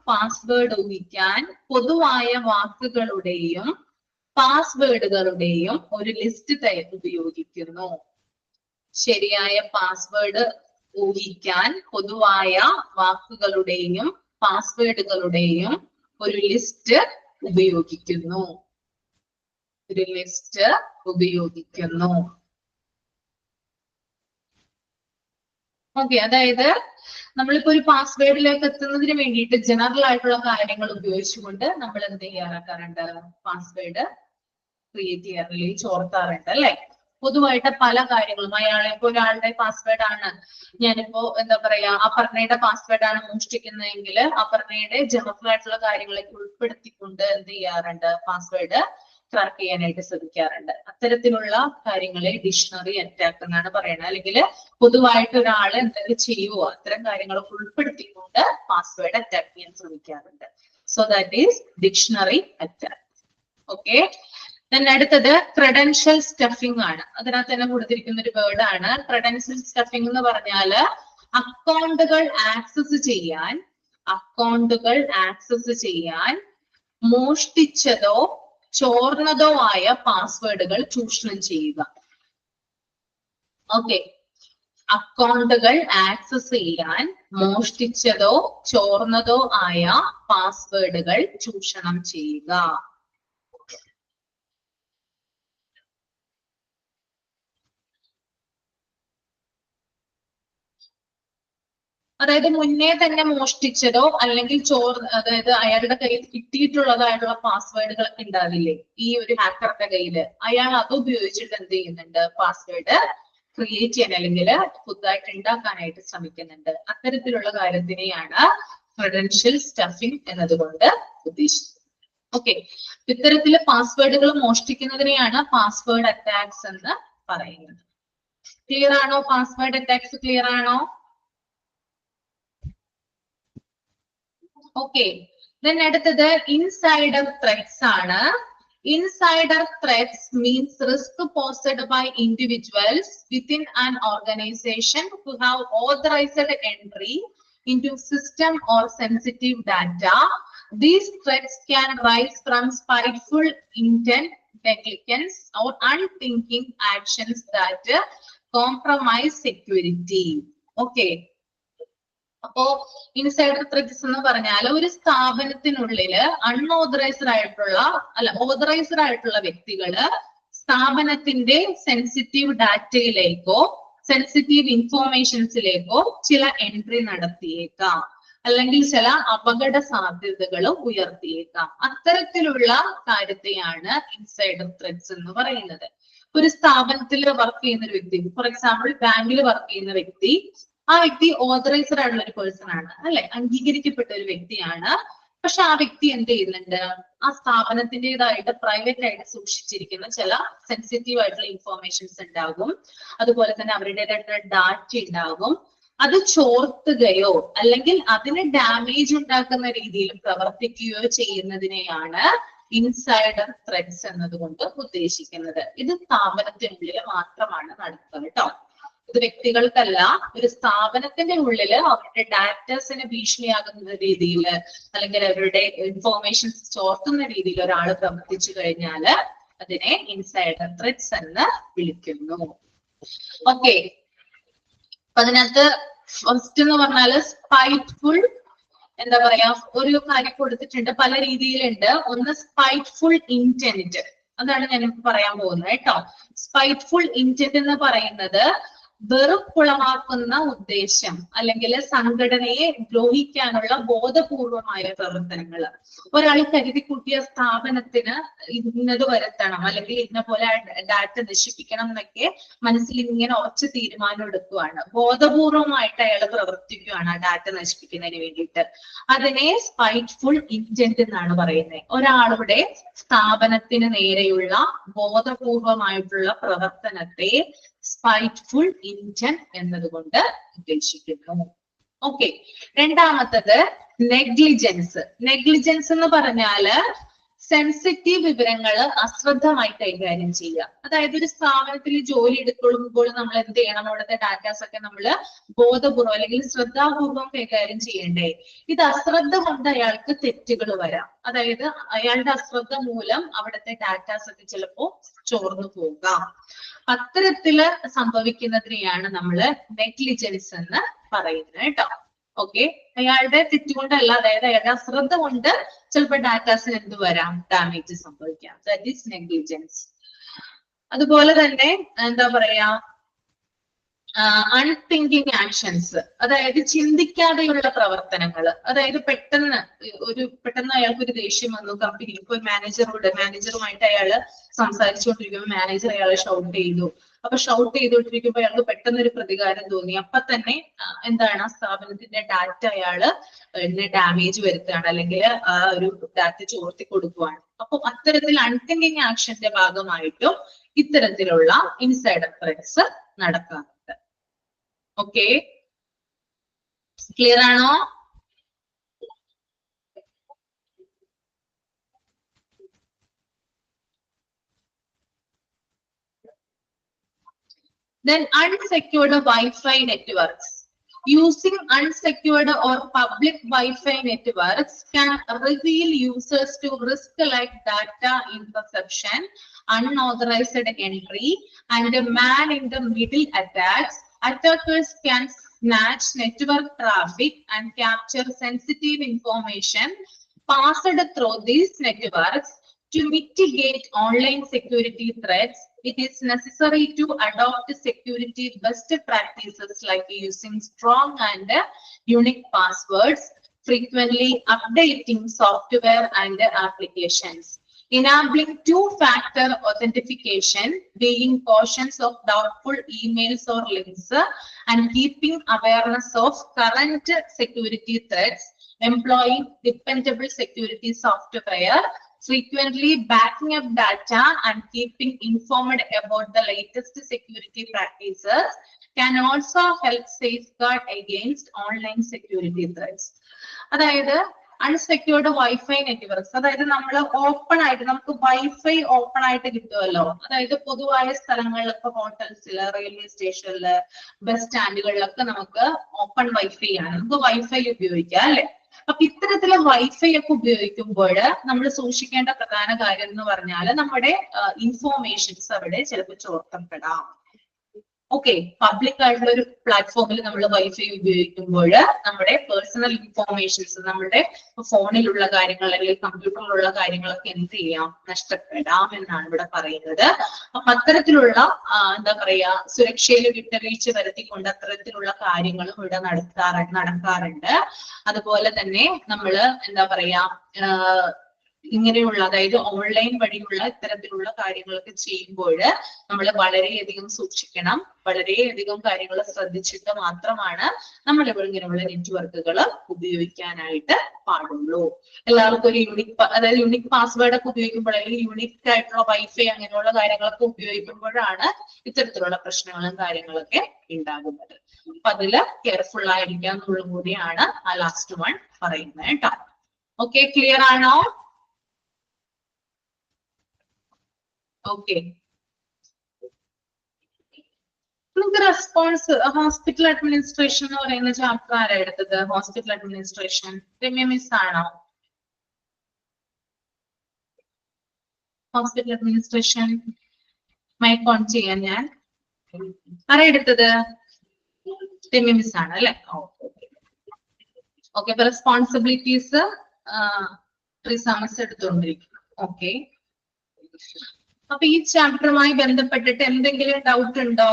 പാസ്വേഡ് ഊഹിക്കാൻ പൊതുവായ വാക്കുകളുടെയും പാസ്വേഡുകളുടെയും ഒരു ലിസ്റ്റ് ഉപയോഗിക്കുന്നു. ശരിയായ പാസ്വേഡ് ഊഹിക്കാൻ പൊതുവായ വാക്കുകളുടെയും പാസ്വേഡുകളുടെയും ഒരു ലിസ്റ്റ് ഉപയോഗിക്കുന്നു. ഓക്കെ, അതായത് നമ്മളിപ്പോ ഒരു പാസ്വേഡിലേക്ക് എത്തുന്നതിന് വേണ്ടിയിട്ട് ജനറൽ ആയിട്ടുള്ള കാര്യങ്ങൾ ഉപയോഗിച്ചുകൊണ്ട് നമ്മൾ എന്ത് ചെയ്യാറാക്കാറുണ്ട്? പാസ്വേഡ് ക്രിയേറ്റ് ചെയ്യാറില്ല, ചോർത്താറുണ്ട് അല്ലെ? പൊതുവായിട്ട് പല കാര്യങ്ങളും ഇപ്പൊ ഒരാളുടെ പാസ്വേഡ് ആണ്, ഞാനിപ്പോ എന്താ പറയാ അപർണയുടെ പാസ്വേഡ് ആണ് മോഷ്ടിക്കുന്നതെങ്കിൽ അപർണയുടെ ജനറൽ ആയിട്ടുള്ള കാര്യങ്ങളൊക്കെ ഉൾപ്പെടുത്തിക്കൊണ്ട് എന്ത് ചെയ്യാറുണ്ട്? പാസ്വേഡ് ക്രാക്ക് ചെയ്യാനായിട്ട് ശ്രമിക്കാറുണ്ട്. അത്തരത്തിലുള്ള കാര്യങ്ങളെ ഡിക്ഷണറി അറ്റാക്ക് എന്നാണ് പറയുന്നത്. അല്ലെങ്കിൽ പൊതുവായിട്ട് ഒരാൾ എന്തെങ്കിലും ചെയ്യുവോ അത്തരം കാര്യങ്ങളൊക്കെ ഉൾപ്പെടുത്തിക്കൊണ്ട് പാസ്വേഡ് അറ്റാക്ക് ചെയ്യാൻ ശ്രമിക്കാറുണ്ട്. So that is dictionary attack. Okay, അടുത്തത് ക്രെഡൻഷ്യൽ സ്റ്റഫിംഗ് ആണ്. അതിനകത്ത് തന്നെ കൊടുത്തിരിക്കുന്ന ഒരു വേർഡ് ആണ്. ക്രെഡൻഷ്യൽ സ്റ്റഫിംഗ് എന്ന് പറഞ്ഞാല് അക്കൗണ്ടുകൾ ആക്സസ് ചെയ്യാൻ മോഷ്ടിച്ചതോ ചോർന്നതോ ആയ പാസ്വേഡുകൾ ചൂഷണം ചെയ്യുക. ഓക്കെ, അക്കൗണ്ടുകൾ ആക്സസ് ചെയ്യാൻ മോഷ്ടിച്ചതോ ചോർന്നതോ ആയ പാസ്വേഡുകൾ ചൂഷണം ചെയ്യുക. അതായത് മുന്നേ തന്നെ മോഷ്ടിച്ചതോ അല്ലെങ്കിൽ അതായത് അയാളുടെ കയ്യിൽ കിട്ടിയിട്ടുള്ളതായിട്ടുള്ള പാസ്വേഡുകൾ ഉണ്ടാവില്ലേ ഈ ഒരു ഹാക്കറുടെ കയ്യില്, അയാൾ അത് ഉപയോഗിച്ചിട്ട് എന്ത് ചെയ്യുന്നുണ്ട്? പാസ്വേഡ് ക്രിയേറ്റ് ചെയ്യാൻ അല്ലെങ്കിൽ പുതുതായിട്ട് ഉണ്ടാക്കാനായിട്ട് ശ്രമിക്കുന്നുണ്ട്. അത്തരത്തിലുള്ള കാര്യത്തിനെയാണ് ക്രെഡൻഷ്യൽ സ്റ്റഫിംഗ് എന്നതുകൊണ്ട് ഉദ്ദേശിക്കുന്നത്. ഓക്കെ, ഇത്തരത്തില് പാസ്വേഡുകൾ മോഷ്ടിക്കുന്നതിനെയാണ് പാസ്വേഡ് അറ്റാക്സ് എന്ന് പറയുന്നത്. ക്ലിയർ ആണോ? പാസ്വേഡ് അറ്റാക്സ് ക്ലിയർ ആണോ? ഓക്കെ, അടുത്തത് ഇൻസൈഡർ ത്രെറ്റ്സ് ആണ്. Insider threats means risk posed by individuals within an organization who have authorized entry into system or sensitive data. These threats can rise from spiteful intent, negligence, or unthinking actions that compromise security. Okay. അപ്പോ insider threats എന്ന് പറഞ്ഞാൽ ഒരു സ്ഥാപനത്തിനുള്ളില് authorised ആയിട്ടുള്ള വ്യക്തികള് സ്ഥാപനത്തിന്റെ sensitive ഡാറ്റയിലേക്കോ sensitive ഇൻഫോർമേഷൻസിലേക്കോ ചില entry നടത്തിയേക്കാം, അല്ലെങ്കിൽ ചില അപകട സാധ്യതകളും ഉയർത്തിയേക്കാം. അത്തരത്തിലുള്ള കാര്യത്തെയാണ് ഇൻസൈഡർ ത്രെറ്റ്സ് എന്ന് പറയുന്നത്. ഒരു സ്ഥാപനത്തിൽ വർക്ക് ചെയ്യുന്ന ഒരു വ്യക്തി, ഫോർ എക്സാമ്പിൾ ബാങ്കിൽ വർക്ക് ചെയ്യുന്ന വ്യക്തി, ആ വ്യക്തി ഓതറൈസ്ഡ് ആയിട്ടുള്ള ഒരു പേഴ്സൺ ആണ് അല്ലെ, അംഗീകരിക്കപ്പെട്ട ഒരു വ്യക്തിയാണ്. പക്ഷെ ആ വ്യക്തി എന്ത് ചെയ്യുന്നുണ്ട്? ആ സ്ഥാപനത്തിൻ്റെതായിട്ട് പ്രൈവറ്റ് ആയിട്ട് സൂക്ഷിച്ചിരിക്കുന്ന ചില സെൻസിറ്റീവ് ആയിട്ടുള്ള ഇൻഫോർമേഷൻസ് ഉണ്ടാകും, അതുപോലെ തന്നെ അവരുടേതായിട്ടുള്ള ഡാറ്റ ഉണ്ടാകും. അത് ചോർത്തുകയോ അല്ലെങ്കിൽ അതിന് ഡാമേജ് ഉണ്ടാക്കുന്ന രീതിയിൽ പ്രവർത്തിക്കുകയോ ചെയ്യുന്നതിനെയാണ് ഇൻസൈഡർ ത്രെറ്റ്സ് എന്നതുകൊണ്ട് ഉദ്ദേശിക്കുന്നത്. ഇത് സ്ഥാപനത്തിനുള്ളിൽ മാത്രമാണ് നടക്കുക കേട്ടോ. ഇത് വ്യക്തികൾക്കല്ല, ഒരു സ്ഥാപനത്തിന്റെ ഉള്ളിൽ അവരുടെ ഡാറ്റാസിന് ഭീഷണിയാകുന്ന രീതിയിൽ അല്ലെങ്കിൽ അവരുടെ ഇൻഫോർമേഷൻസ് ചോർത്തുന്ന രീതിയിൽ ഒരാൾ പ്രവർത്തിച്ചു കഴിഞ്ഞാൽ അതിനെ ഇൻസൈഡർ ത്രെറ്റ്സ് എന്ന് വിളിക്കുന്നു. ഓക്കെ, അതിനകത്ത് ഫസ്റ്റ് എന്ന് പറഞ്ഞാല് സ്പൈറ്റ്ഫുൾ, എന്താ പറയാ, ഒരു കാര്യം കൊടുത്തിട്ടുണ്ട്, പല രീതിയിലുണ്ട്. ഒന്ന് സ്പൈറ്റ്ഫുൾ ഇന്റന്റ്, അതാണ് ഞാൻ പറയാൻ പോകുന്നത് കേട്ടോ. സ്പൈറ്റ്ഫുൾ ഇന്റന്റ് എന്ന് പറയുന്നത് വെറുപ്പുളവാക്കുന്ന ഉദ്ദേശം അല്ലെങ്കിൽ സംഘടനയെ ദ്രോഹിക്കാനുള്ള ബോധപൂർവമായ പ്രവർത്തനങ്ങൾ. ഒരാൾ കരുതി കൂട്ടിയ സ്ഥാപനത്തിന് ഇന്നത് വരുത്തണം അല്ലെങ്കിൽ ഇന്ന പോലെ ഡാറ്റ നശിപ്പിക്കണം എന്നൊക്കെ മനസ്സിൽ ഇങ്ങനെ ഉറച്ച് തീരുമാനം എടുക്കുകയാണ്, ബോധപൂർവമായിട്ട് അയാൾ പ്രവർത്തിക്കുകയാണ് ആ ഡാറ്റ നശിപ്പിക്കുന്നതിന് വേണ്ടിയിട്ട്. അതിനെ സ്പൈറ്റ്ഫുൾ ഇന്റന്റ് എന്നാണ് പറയുന്നത്. ഒരാളുടെ സ്ഥാപനത്തിന് നേരെയുള്ള ബോധപൂർവമായിട്ടുള്ള പ്രവർത്തനത്തെ സ്പൈറ്റ്ഫുൾ ഇന്റന്റ് എന്നതുകൊണ്ട് ഉദ്ദേശിക്കുന്നു. ഓക്കെ, രണ്ടാമത്തത് നെഗ്ലിജൻസ്. നെഗ്ലിജൻസ് എന്ന് പറഞ്ഞാല് സെൻസിറ്റീവ് വിവരങ്ങൾ അശ്രദ്ധമായി കൈകാര്യം ചെയ്യുക. അതായത് ഒരു സ്ഥാപനത്തിൽ ജോലി എടുക്കുമ്പോൾ നമ്മൾ എന്ത് ചെയ്യണം? അവിടുത്തെ ഡാറ്റാസ് ഒക്കെ നമ്മൾ ബോധപൂർവം അല്ലെങ്കിൽ ശ്രദ്ധാപൂർവം കൈകാര്യം ചെയ്യണ്ടേ? ഇത് അശ്രദ്ധ കൊണ്ട് അയാൾക്ക് തെറ്റുകൾ വരാം. അതായത് അയാളുടെ അശ്രദ്ധ മൂലം അവിടുത്തെ ഡാറ്റാസ് ഒക്കെ ചിലപ്പോ ചോർന്നു പോകാം. അത്തരത്തില് സംഭവിക്കുന്നതിനെയാണ് നമ്മള് നെഗ്ലിജൻസ് എന്ന് പറയുന്നത് കേട്ടോ. ഓക്കെ, അയാളുടെ തെറ്റുകൊണ്ടല്ല, അതായത് അയാളുടെ അശ്രദ്ധ കൊണ്ട് ചിലപ്പോൾ ഡാറ്റാസിന് എന്ത് വരാം? ഡാമേജ് സംഭവിക്കാം. That is negligence. അതുപോലെ തന്നെ എന്താ പറയാ, അൺതിങ്കിങ് ആക്ഷൻസ്, അതായത് ചിന്തിക്കാതെയുള്ള പ്രവർത്തനങ്ങൾ. അതായത് പെട്ടെന്ന് അയാൾക്ക് ഒരു ദേഷ്യം വന്നു കമ്പനി, ഇപ്പൊ മാനേജറുമായിട്ട് അയാള് സംസാരിച്ചുകൊണ്ടിരിക്കുമ്പോൾ മാനേജർ അയാളെ ഷൗട്ട് ചെയ്തു. അപ്പൊ ഷൗട്ട് ചെയ്തുകൊണ്ടിരിക്കുമ്പോൾ അയാൾക്ക് പെട്ടെന്ന് ഒരു പ്രതികാരം തോന്നി. അപ്പൊ തന്നെ എന്താണ്, ആ സ്ഥാപനത്തിന്റെ ഡാറ്റ അയാള് ഡാമേജ് വരുത്തുകയാണ്, അല്ലെങ്കിൽ ആ ഒരു ഡാറ്റ ചോർത്തി കൊടുക്കുകയാണ്. അപ്പൊ അത്തരത്തിൽ അൺതിങ്കിങ് ആക്ഷന്റെ ഭാഗമായിട്ടും ഇത്തരത്തിലുള്ള ഇൻസൈഡർ ത്രെറ്റ്സ് നടക്കാറുണ്ട്. ഓക്കെ, ക്ലിയർ ആണോ? Then unsecured Wi-Fi networks. Using unsecured or public Wi-Fi networks can reveal users to risk like data interception, unauthorized entry, and man-in-the-middle attacks. Attackers can snatch network traffic and capture sensitive information passed through these networks. To mitigate online security threats, it is necessary to adopt security best practices like using strong and unique passwords, frequently updating software and applications, enabling two-factor authentication, being cautious of doubtful emails or links, and keeping awareness of current security threats, employing dependable security software, frequently backing up data, and keeping informed about the latest security practices can also help safeguard against online security threats. അതായത് unsecured wifi networks, അതായത് നമ്മൾ open ആയിട്ട് നമുക്ക് wifi open ആയിട്ട് കിട്ടുമല്ലോ. അതായത് പൊതുവായ സ്ഥലങ്ങളിലൊക്കെ, ഹോട്ടൽസില്, റെയിൽവേ സ്റ്റേഷനില്, ബസ് സ്റ്റാൻഡുകളിലൊക്കെ നമുക്ക് ഓപ്പൺ വൈഫൈ ആണ്, നമുക്ക് വൈഫൈ ഉപയോഗിക്കാം അല്ലെ. അപ്പൊ ഇത്തരത്തിലെ വൈഫൈ ഒക്കെ ഉപയോഗിക്കുമ്പോൾ നമ്മൾ സൂക്ഷിക്കേണ്ട പ്രധാന കാര്യം എന്ന് പറഞ്ഞാൽ നമ്മുടെ ഇൻഫോർമേഷൻസ് അവിടെ ചിലപ്പോൾ ചോർത്തപ്പെടാം. ഓക്കെ, പബ്ലിക് ആയിട്ടുള്ള ഒരു പ്ലാറ്റ്ഫോമിൽ നമ്മൾ വൈഫൈ ഉപയോഗിക്കുമ്പോൾ നമ്മുടെ പേഴ്സണൽ ഇൻഫോർമേഷൻസ്, നമ്മുടെ ഫോണിലുള്ള കാര്യങ്ങൾ അല്ലെങ്കിൽ കമ്പ്യൂട്ടറിലുള്ള കാര്യങ്ങളൊക്കെ എന്ത് ചെയ്യാം, നഷ്ടപ്പെടാം എന്നാണ് ഇവിടെ പറയുന്നത്. അപ്പൊ അത്തരത്തിലുള്ള എന്താ പറയാ, സുരക്ഷയിൽ വിട്ടുവീഴ്ച വരുത്തിക്കൊണ്ട് അത്തരത്തിലുള്ള കാര്യങ്ങളും ഇവിടെ നടക്കാറുണ്ട്. അതുപോലെ തന്നെ നമ്മള് എന്താ പറയാ, ഇങ്ങനെയുള്ള, അതായത് ഓൺലൈൻ വഴിയുള്ള ഇത്തരത്തിലുള്ള കാര്യങ്ങളൊക്കെ ചെയ്യുമ്പോൾ നമ്മൾ വളരെയധികം സൂക്ഷിക്കണം. വളരെയധികം കാര്യങ്ങൾ ശ്രദ്ധിച്ചിട്ട് മാത്രമാണ് നമ്മൾ ഇങ്ങനെയുള്ള നെറ്റ്വർക്കുകൾ ഉപയോഗിക്കാനായിട്ട് പാടുള്ളൂ. എല്ലാവർക്കും ഒരു അതായത് യൂണിക് പാസ്വേഡ് ഒക്കെ ഉപയോഗിക്കുമ്പോൾ, അല്ലെങ്കിൽ യൂണിക് ആയിട്ടുള്ള വൈഫൈ അങ്ങനെയുള്ള കാര്യങ്ങളൊക്കെ ഉപയോഗിക്കുമ്പോഴാണ് ഇത്തരത്തിലുള്ള പ്രശ്നങ്ങളും കാര്യങ്ങളൊക്കെ ഉണ്ടാകുന്നത്. അപ്പൊ അതില് കെയർഫുൾ ആയിരിക്കാം എന്നുള്ളതും കൂടിയാണ് ആ ലാസ്റ്റ് വൺ പറയുന്നത് കേട്ടോ. ഓക്കെ, ക്ലിയർ ആണോ? ഓക്കെ, നിങ്ങൾക്ക് റെസ്പോൺസ് ഹോസ്പിറ്റൽ അഡ്മിനിസ്ട്രേഷൻ എന്ന് പറയുന്ന ചാപ്റ്റർ ആരാ എടുത്തത്? ഹോസ്പിറ്റൽ അഡ്മിനിസ്ട്രേഷൻ രമ്യ മിസ് ആണോ? ഹോസ്പിറ്റൽ അഡ്മിനിസ്ട്രേഷൻ മൈക്ക് ഓൺ ചെയ്യാൻ ഞാൻ ആരാ എടുത്തത്? രമ്യ മിസ് ആണ് അല്ലെ? ഓക്കെ, അപ്പൊ റെസ്പോൺസിബിലിറ്റീസ് റിസാമസ് എടുത്തുകൊണ്ടിരിക്കും. ഓക്കെ, അപ്പൊ ഈ ചാപ്റ്ററുമായി ബന്ധപ്പെട്ടിട്ട് എന്തെങ്കിലും ഡൗട്ട് ഉണ്ടോ?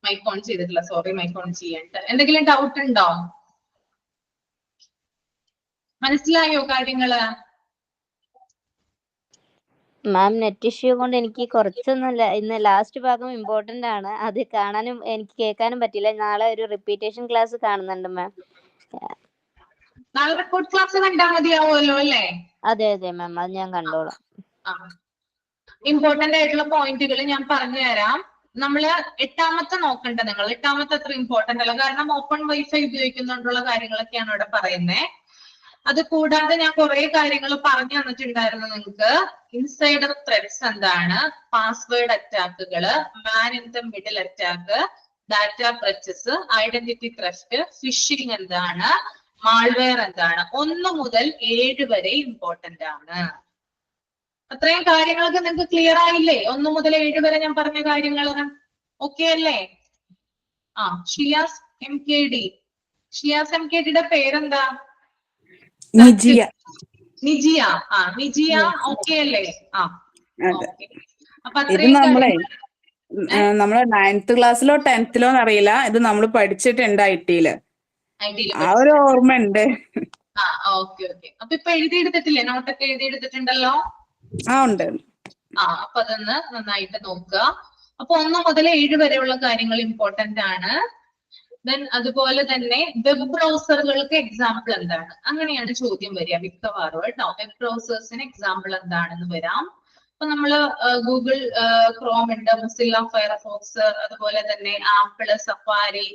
മൈക്ക് ഓൺ ചെയ്തിട്ടില്ല, സോറി, മൈക്ക് ഓൺ ചെയ്യണ്ട. എന്തെങ്കിലും ഡൗട്ട് ഉണ്ടോ? മനസ്സിലായോ കാര്യങ്ങള്? മാം, നെറ്റ് ഇഷ്യൂ കൊണ്ട് എനിക്ക് കുറച്ചൊന്നുമില്ല, ഇന്ന് ലാസ്റ്റ് ഭാഗം ഇമ്പോർട്ടന്റ് ആണ്, അത് കാണാനും എനിക്ക് കേൾക്കാനും പറ്റില്ല. നാളെ ഒരു റിപ്പീറ്റേഷൻ ക്ലാസ് കാണുന്നുണ്ട് മാം. നാളെ റെക്കോർഡ് ക്ലാസ് കണ്ടാൽ മതിയാവുമല്ലോ അല്ലേ? അതെ അതെ മാം, അത് ഞാൻ കണ്ടോളാം. ഇമ്പോർട്ടന്റ് ആയിട്ടുള്ള പോയിന്റുകൾ ഞാൻ പറഞ്ഞു തരാം. നമ്മള് എട്ടാമത്തെ നോക്കണ്ട, നിങ്ങൾ എട്ടാമത്തെ അത്ര ഇമ്പോർട്ടന്റ് അല്ല, കാരണം ഓപ്പൺ വൈഫൈ ഉപയോഗിക്കുന്നുണ്ടുള്ള കാര്യങ്ങളൊക്കെയാണ് ഇവിടെ പറയുന്നത്. അത് കൂടാതെ ഞാൻ കുറെ കാര്യങ്ങൾ പറഞ്ഞു തന്നിട്ടുണ്ടായിരുന്നു നിങ്ങൾക്ക്. ഇൻസൈഡർ ത്രെറ്റ്സ് എന്താണ്, പാസ്വേഡ് അറ്റാക്കുകള്, man in the middle attack, data breaches, identity theft, phishing എന്താണ്, മാൾവെയർ എന്താണ്. 1 മുതൽ 7 വരെ ഇമ്പോർട്ടന്റ് ആണ്. അത്രയും കാര്യങ്ങളൊക്കെ നിങ്ങൾക്ക് ക്ലിയർ ആയില്ലേ? 1 മുതൽ 7 വരെ ഞാൻ പറഞ്ഞ കാര്യങ്ങൾ ഓക്കെ അല്ലേ? ഷിയാസ് MKD. ഷിയാസ് MKDയുടെ പേരെന്താ? നിജിയ. നിജിയ ഓക്കെ അല്ലേ? ഇത് നമ്മളെ നമ്മള് 9th ക്ലാസ്സിലോ 10th അറിയില്ല. ഇത് നമ്മൾ പഠിച്ചിട്ടുണ്ട് ഐടിയില്. ഐടിയിൽ ആ ഒരു ഓർമ്മ ഉണ്ട്. ആ ഓക്കെ ഓക്കെ. അപ്പൊ ഇപ്പൊ എഴുതിയെടുത്തിട്ടില്ലേ? നോട്ടൊക്കെ എഴുതിയെടുത്തിട്ടുണ്ടല്ലോ? ഉണ്ട്. അപ്പൊ അതൊന്ന് നന്നായിട്ട് നോക്കുക. അപ്പൊ 1 മുതൽ 7 വരെയുള്ള കാര്യങ്ങൾ ഇമ്പോർട്ടന്റ് ആണ്. ദെൻ അതുപോലെ തന്നെ വെബ് ബ്രൗസറുകൾക്ക് എക്സാമ്പിൾ എന്താണ്? അങ്ങനെയാണ് ചോദ്യം വരിക മിക്കവാറും കേട്ടോ. വെബ് ബ്രൗസേഴ്സിന് എക്സാമ്പിൾ എന്താണെന്ന് വരാം. അപ്പൊ നമ്മള് ഗൂഗിൾ ക്രോം ഉണ്ട്, മൊസില്ല ഫയർഫോക്സ്, അതുപോലെ തന്നെ apple, safari,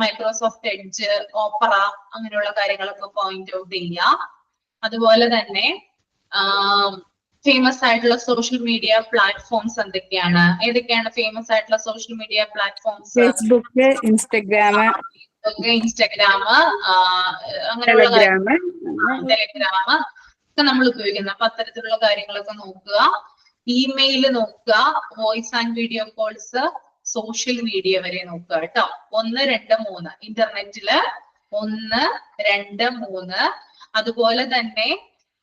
Microsoft edge, opera, അങ്ങനെയുള്ള കാര്യങ്ങളൊക്കെ പോയിന്റ് ഔട്ട് ചെയ്യാം. അതുപോലെ തന്നെ ഫേമസ് ആയിട്ടുള്ള സോഷ്യൽ മീഡിയ പ്ലാറ്റ്ഫോംസ് എന്തൊക്കെയാണ്? ഏതൊക്കെയാണ് ഫേമസ് ആയിട്ടുള്ള social media platforms? Facebook, Instagram, അങ്ങനെയുള്ള ടെലിഗ്രാം ഒക്കെ നമ്മൾ ഉപയോഗിക്കുന്നത്. അപ്പൊ അത്തരത്തിലുള്ള കാര്യങ്ങളൊക്കെ നോക്കുക. ഇമെയില് നോക്കുക, voice and video calls, social media വരെ നോക്കുക കേട്ടോ. 1, 2, 3 ഇന്റർനെറ്റില് 1, 2, 3. അതുപോലെ തന്നെ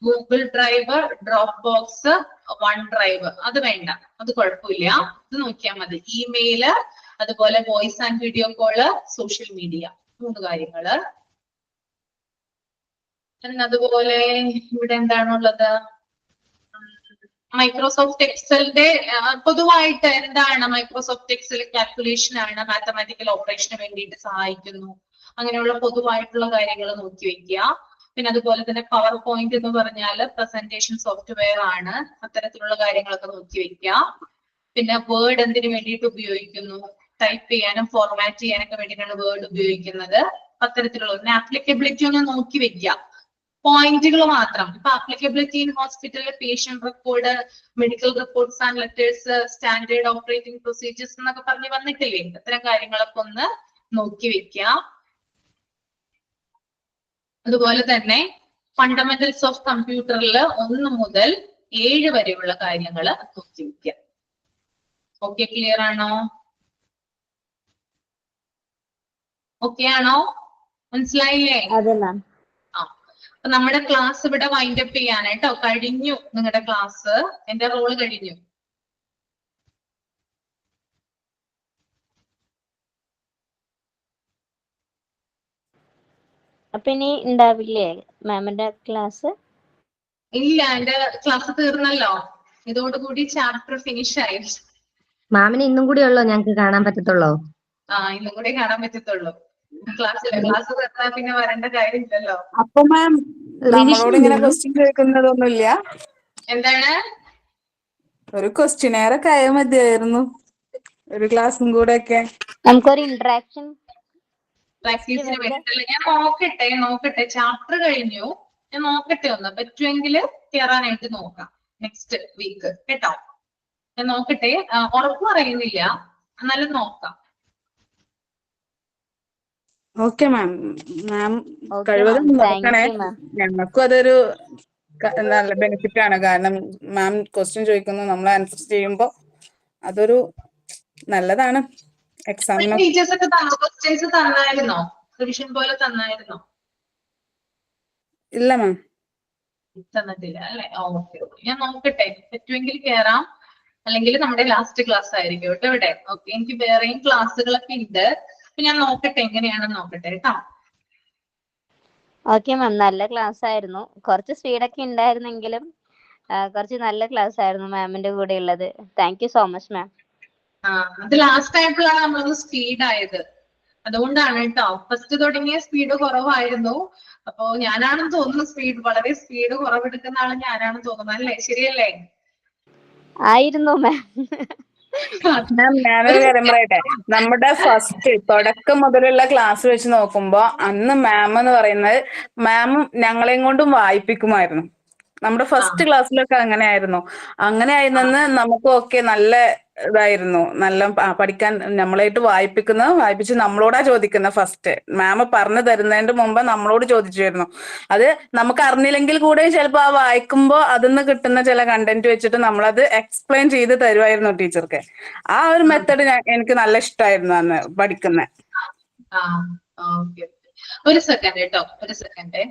Google drive, drop box, one drive അത് വേണ്ട, അത് കുഴപ്പമില്ല, ഇത് നോക്കിയാൽ മതി. ഇമെയില്, അതുപോലെ voice and video call, social media, 3 കാര്യങ്ങള്. അതുപോലെ ഇവിടെ എന്താണുള്ളത്? മൈക്രോസോഫ്റ്റ് എക്സലിന്റെ പൊതുവായിട്ട് എന്താണ്? മൈക്രോസോഫ്റ്റ് എക്സൽ കാൽക്കുലേഷൻ ആണ്, മാത്തമാറ്റിക്കൽ ഓപ്പറേഷന് വേണ്ടിയിട്ട് സഹായിക്കുന്നു. അങ്ങനെയുള്ള പൊതുവായിട്ടുള്ള കാര്യങ്ങൾ നോക്കി വെക്കുക. പിന്നെ അതുപോലെ തന്നെ പവർ പോയിന്റ് എന്ന് പറഞ്ഞാൽ പ്രസന്റേഷൻ സോഫ്റ്റ്വെയർ ആണ്. അത്തരത്തിലുള്ള കാര്യങ്ങളൊക്കെ നോക്കി വെക്കുക. പിന്നെ വേർഡ് എന്തിനു വേണ്ടിയിട്ട് ഉപയോഗിക്കുന്നു? ടൈപ്പ് ചെയ്യാനും ഫോർമാറ്റ് ചെയ്യാനൊക്കെ വേണ്ടിയിട്ടാണ് വേർഡ് ഉപയോഗിക്കുന്നത്. അത്തരത്തിലുള്ള ആപ്ലിക്കബിലിറ്റി ഒന്ന് നോക്കി വെക്കുക. പോയിന്റുകൾ മാത്രം. ഇപ്പൊ ആപ്ലിക്കബിലിറ്റി ഇൻ ഹോസ്പിറ്റലിലെ patient record, medical reports and letters, standard operating procedures എന്നൊക്കെ പറഞ്ഞ് വന്നിട്ടില്ലേ? അത്തരം കാര്യങ്ങളൊക്കെ ഒന്ന് നോക്കി വെക്കുക. അതുപോലെ തന്നെ ഫണ്ടമെന്റൽസ് ഓഫ് കമ്പ്യൂട്ടറിൽ 1 മുതൽ 7 വരെയുള്ള കാര്യങ്ങൾ നോക്കി വെക്കുക. ഓക്കെ, ക്ലിയർ ആണോ? ഓക്കെ ആണോ? മനസ്സിലായില്ലേ? അതെ മാം. അപ്പൊ നമ്മുടെ ക്ലാസ് ഇവിടെ വൈൻഡ് അപ്പ് ചെയ്യാനായിട്ടോ. കഴിഞ്ഞു നിങ്ങളുടെ ക്ലാസ്. എന്റെ റോള് കഴിഞ്ഞു. അപ്പൊ ഇനി ഉണ്ടാവില്ലേ മാമിന്റെ ക്ലാസ്? ഇല്ല, എന്റെ ക്ലാസ് തീർന്നല്ലോ. ഇതോടുകൂടി ചാപ്റ്റർ ഫിനിഷ് ആയി. മാമിന് ഇന്നും കൂടി ഉള്ളോ ഞങ്ങക്ക് കാണാൻ പറ്റത്തുള്ളൂ? ഇന്നും കൂടെ കാണാൻ പറ്റത്തുള്ളൂ. ക്ലാസ് തീർത്താൽ പിന്നെ വരേണ്ട കാര്യമില്ലല്ലോ. അപ്പൊ മാം നമ്മളോട് ഇങ്ങനെ ക്വസ്റ്റ്യൻ ചോദിക്കുന്നതൊന്നുമില്ല? എന്താണ്? ഒരു ക്വസ്റ്റ്യനെയർ ഒക്കെ ആയാൽ മതിയായിരുന്നു, ഒരു ക്ലാസ്സും കൂടെ ഒക്കെ. നമുക്കൊരു ഇന്ററാക്ഷൻ പ്രാക്ടീസിന് വേണ്ടിയിട്ടല്ല. ഞാൻ നോക്കട്ടെ ചാപ്റ്റർ കഴിഞ്ഞു. ഞാൻ നോക്കട്ടെ, ഒന്ന് പറ്റുമെങ്കിൽ കയറാനായിട്ട് നോക്കാം നെക്സ്റ്റ് വീക്ക് കേട്ടോ. ഞാൻ നോക്കട്ടെ, ഉറപ്പ് പറയുന്നില്ല, എന്നാലും നോക്കാം. Okay ma'am. മാം കഴിവതും നോക്കണേ. ഞങ്ങൾക്കും അതൊരു നല്ല ബെനിഫിറ്റ് ആണ്. കാരണം മാം ക്വസ്റ്റ്യൻ ചോദിക്കുന്നു, നമ്മൾ ആൻസർ ചെയ്യുമ്പോൾ അതൊരു നല്ലതാണ് എക്സാമിന്. ടീച്ചേഴ്സ് ഒക്കെ ക്വസ്റ്റ്യൻസ് തന്നായിരുന്നോ? റിവിഷൻ പോലെ തന്നായിരുന്നോ? ഇല്ല മാം, തന്നിട്ടില്ല അല്ലെ? ഓക്കെ. ഞാൻ നോക്കട്ടെ, പറ്റുമെങ്കിൽ കയറാം, അല്ലെങ്കിൽ നമ്മുടെ ലാസ്റ്റ് ക്ലാസ് ആയിരിക്കും കേട്ടോ ഇവിടെ. ഓക്കെ, എനിക്ക് വേറെയും ക്ലാസ്സുകളൊക്കെ ഉണ്ട്. അപ്പൊ ഞാൻ നോക്കട്ടെ, എങ്ങനെയാണെന്ന് നോക്കട്ടെ കേട്ടോ. ഓക്കെ മാം, നല്ല ക്ലാസ് ആയിരുന്നു. കുറച്ച് സ്പീഡൊക്കെ ഉണ്ടായിരുന്നെങ്കിലും കുറച്ച് നല്ല ക്ലാസ് ആയിരുന്നു മാമിന്റെ കൂടെ ഉള്ളത്. Thank you so much ma'am. അത് ലാസ്റ്റ് ആയപ്പോഴാണ് നമ്മളൊന്ന് സ്പീഡ് ആയത്. അതുകൊണ്ടാണ് കേട്ടോ. ഫസ്റ്റ് തുടങ്ങിയ സ്പീഡ് കുറവായിരുന്നു. അപ്പോ ഞാനാണെന്ന് തോന്നുന്നു വളരെ സ്പീഡ് കുറവെടുക്കുന്ന ആള് ഞാനാണെന്ന് തോന്നുന്നു അല്ലേ? ശരിയല്ലേ? ആയിരുന്നു മാം. ഞാനൊരു കാര്യം പറയട്ടെ. നമ്മുടെ ഫസ്റ്റ് തുടക്കം മുതലുള്ള ക്ലാസ് വെച്ച് നോക്കുമ്പോ അന്ന് മാം എന്ന് പറയുന്നത് മാമും ഞങ്ങളെയും കൊണ്ടും വായിപ്പിക്കുമായിരുന്നു. നമ്മുടെ ഫസ്റ്റ് ക്ലാസ്സിലൊക്കെ അങ്ങനെ ആയിരുന്നെന്ന് നമുക്ക് ഓക്കെ നല്ല ഇതായിരുന്നു. നല്ല പഠിക്കാൻ നമ്മളായിട്ട് വായിപ്പിച്ച് നമ്മളോടാ ചോദിക്കുന്ന. ഫസ്റ്റ് മാം പറഞ്ഞു തരുന്നതിന്റെ മുമ്പ് നമ്മളോട് ചോദിച്ചിരുന്നു. അത് നമുക്ക് അറിഞ്ഞില്ലെങ്കിൽ കൂടെ ചിലപ്പോൾ ആ വായിക്കുമ്പോൾ അതിന്ന് കിട്ടുന്ന ചില കണ്ടന്റ് വെച്ചിട്ട് നമ്മളത് എക്സ്പ്ലെയിൻ ചെയ്ത് തരുമായിരുന്നു ടീച്ചർക്ക്. ആ ഒരു മെത്തഡ് എനിക്ക് നല്ല ഇഷ്ടമായിരുന്നു അന്ന് പഠിക്കുന്നത്. ഒരു സെക്കൻഡ് കേട്ടോ, ഒരു സെക്കൻഡ്.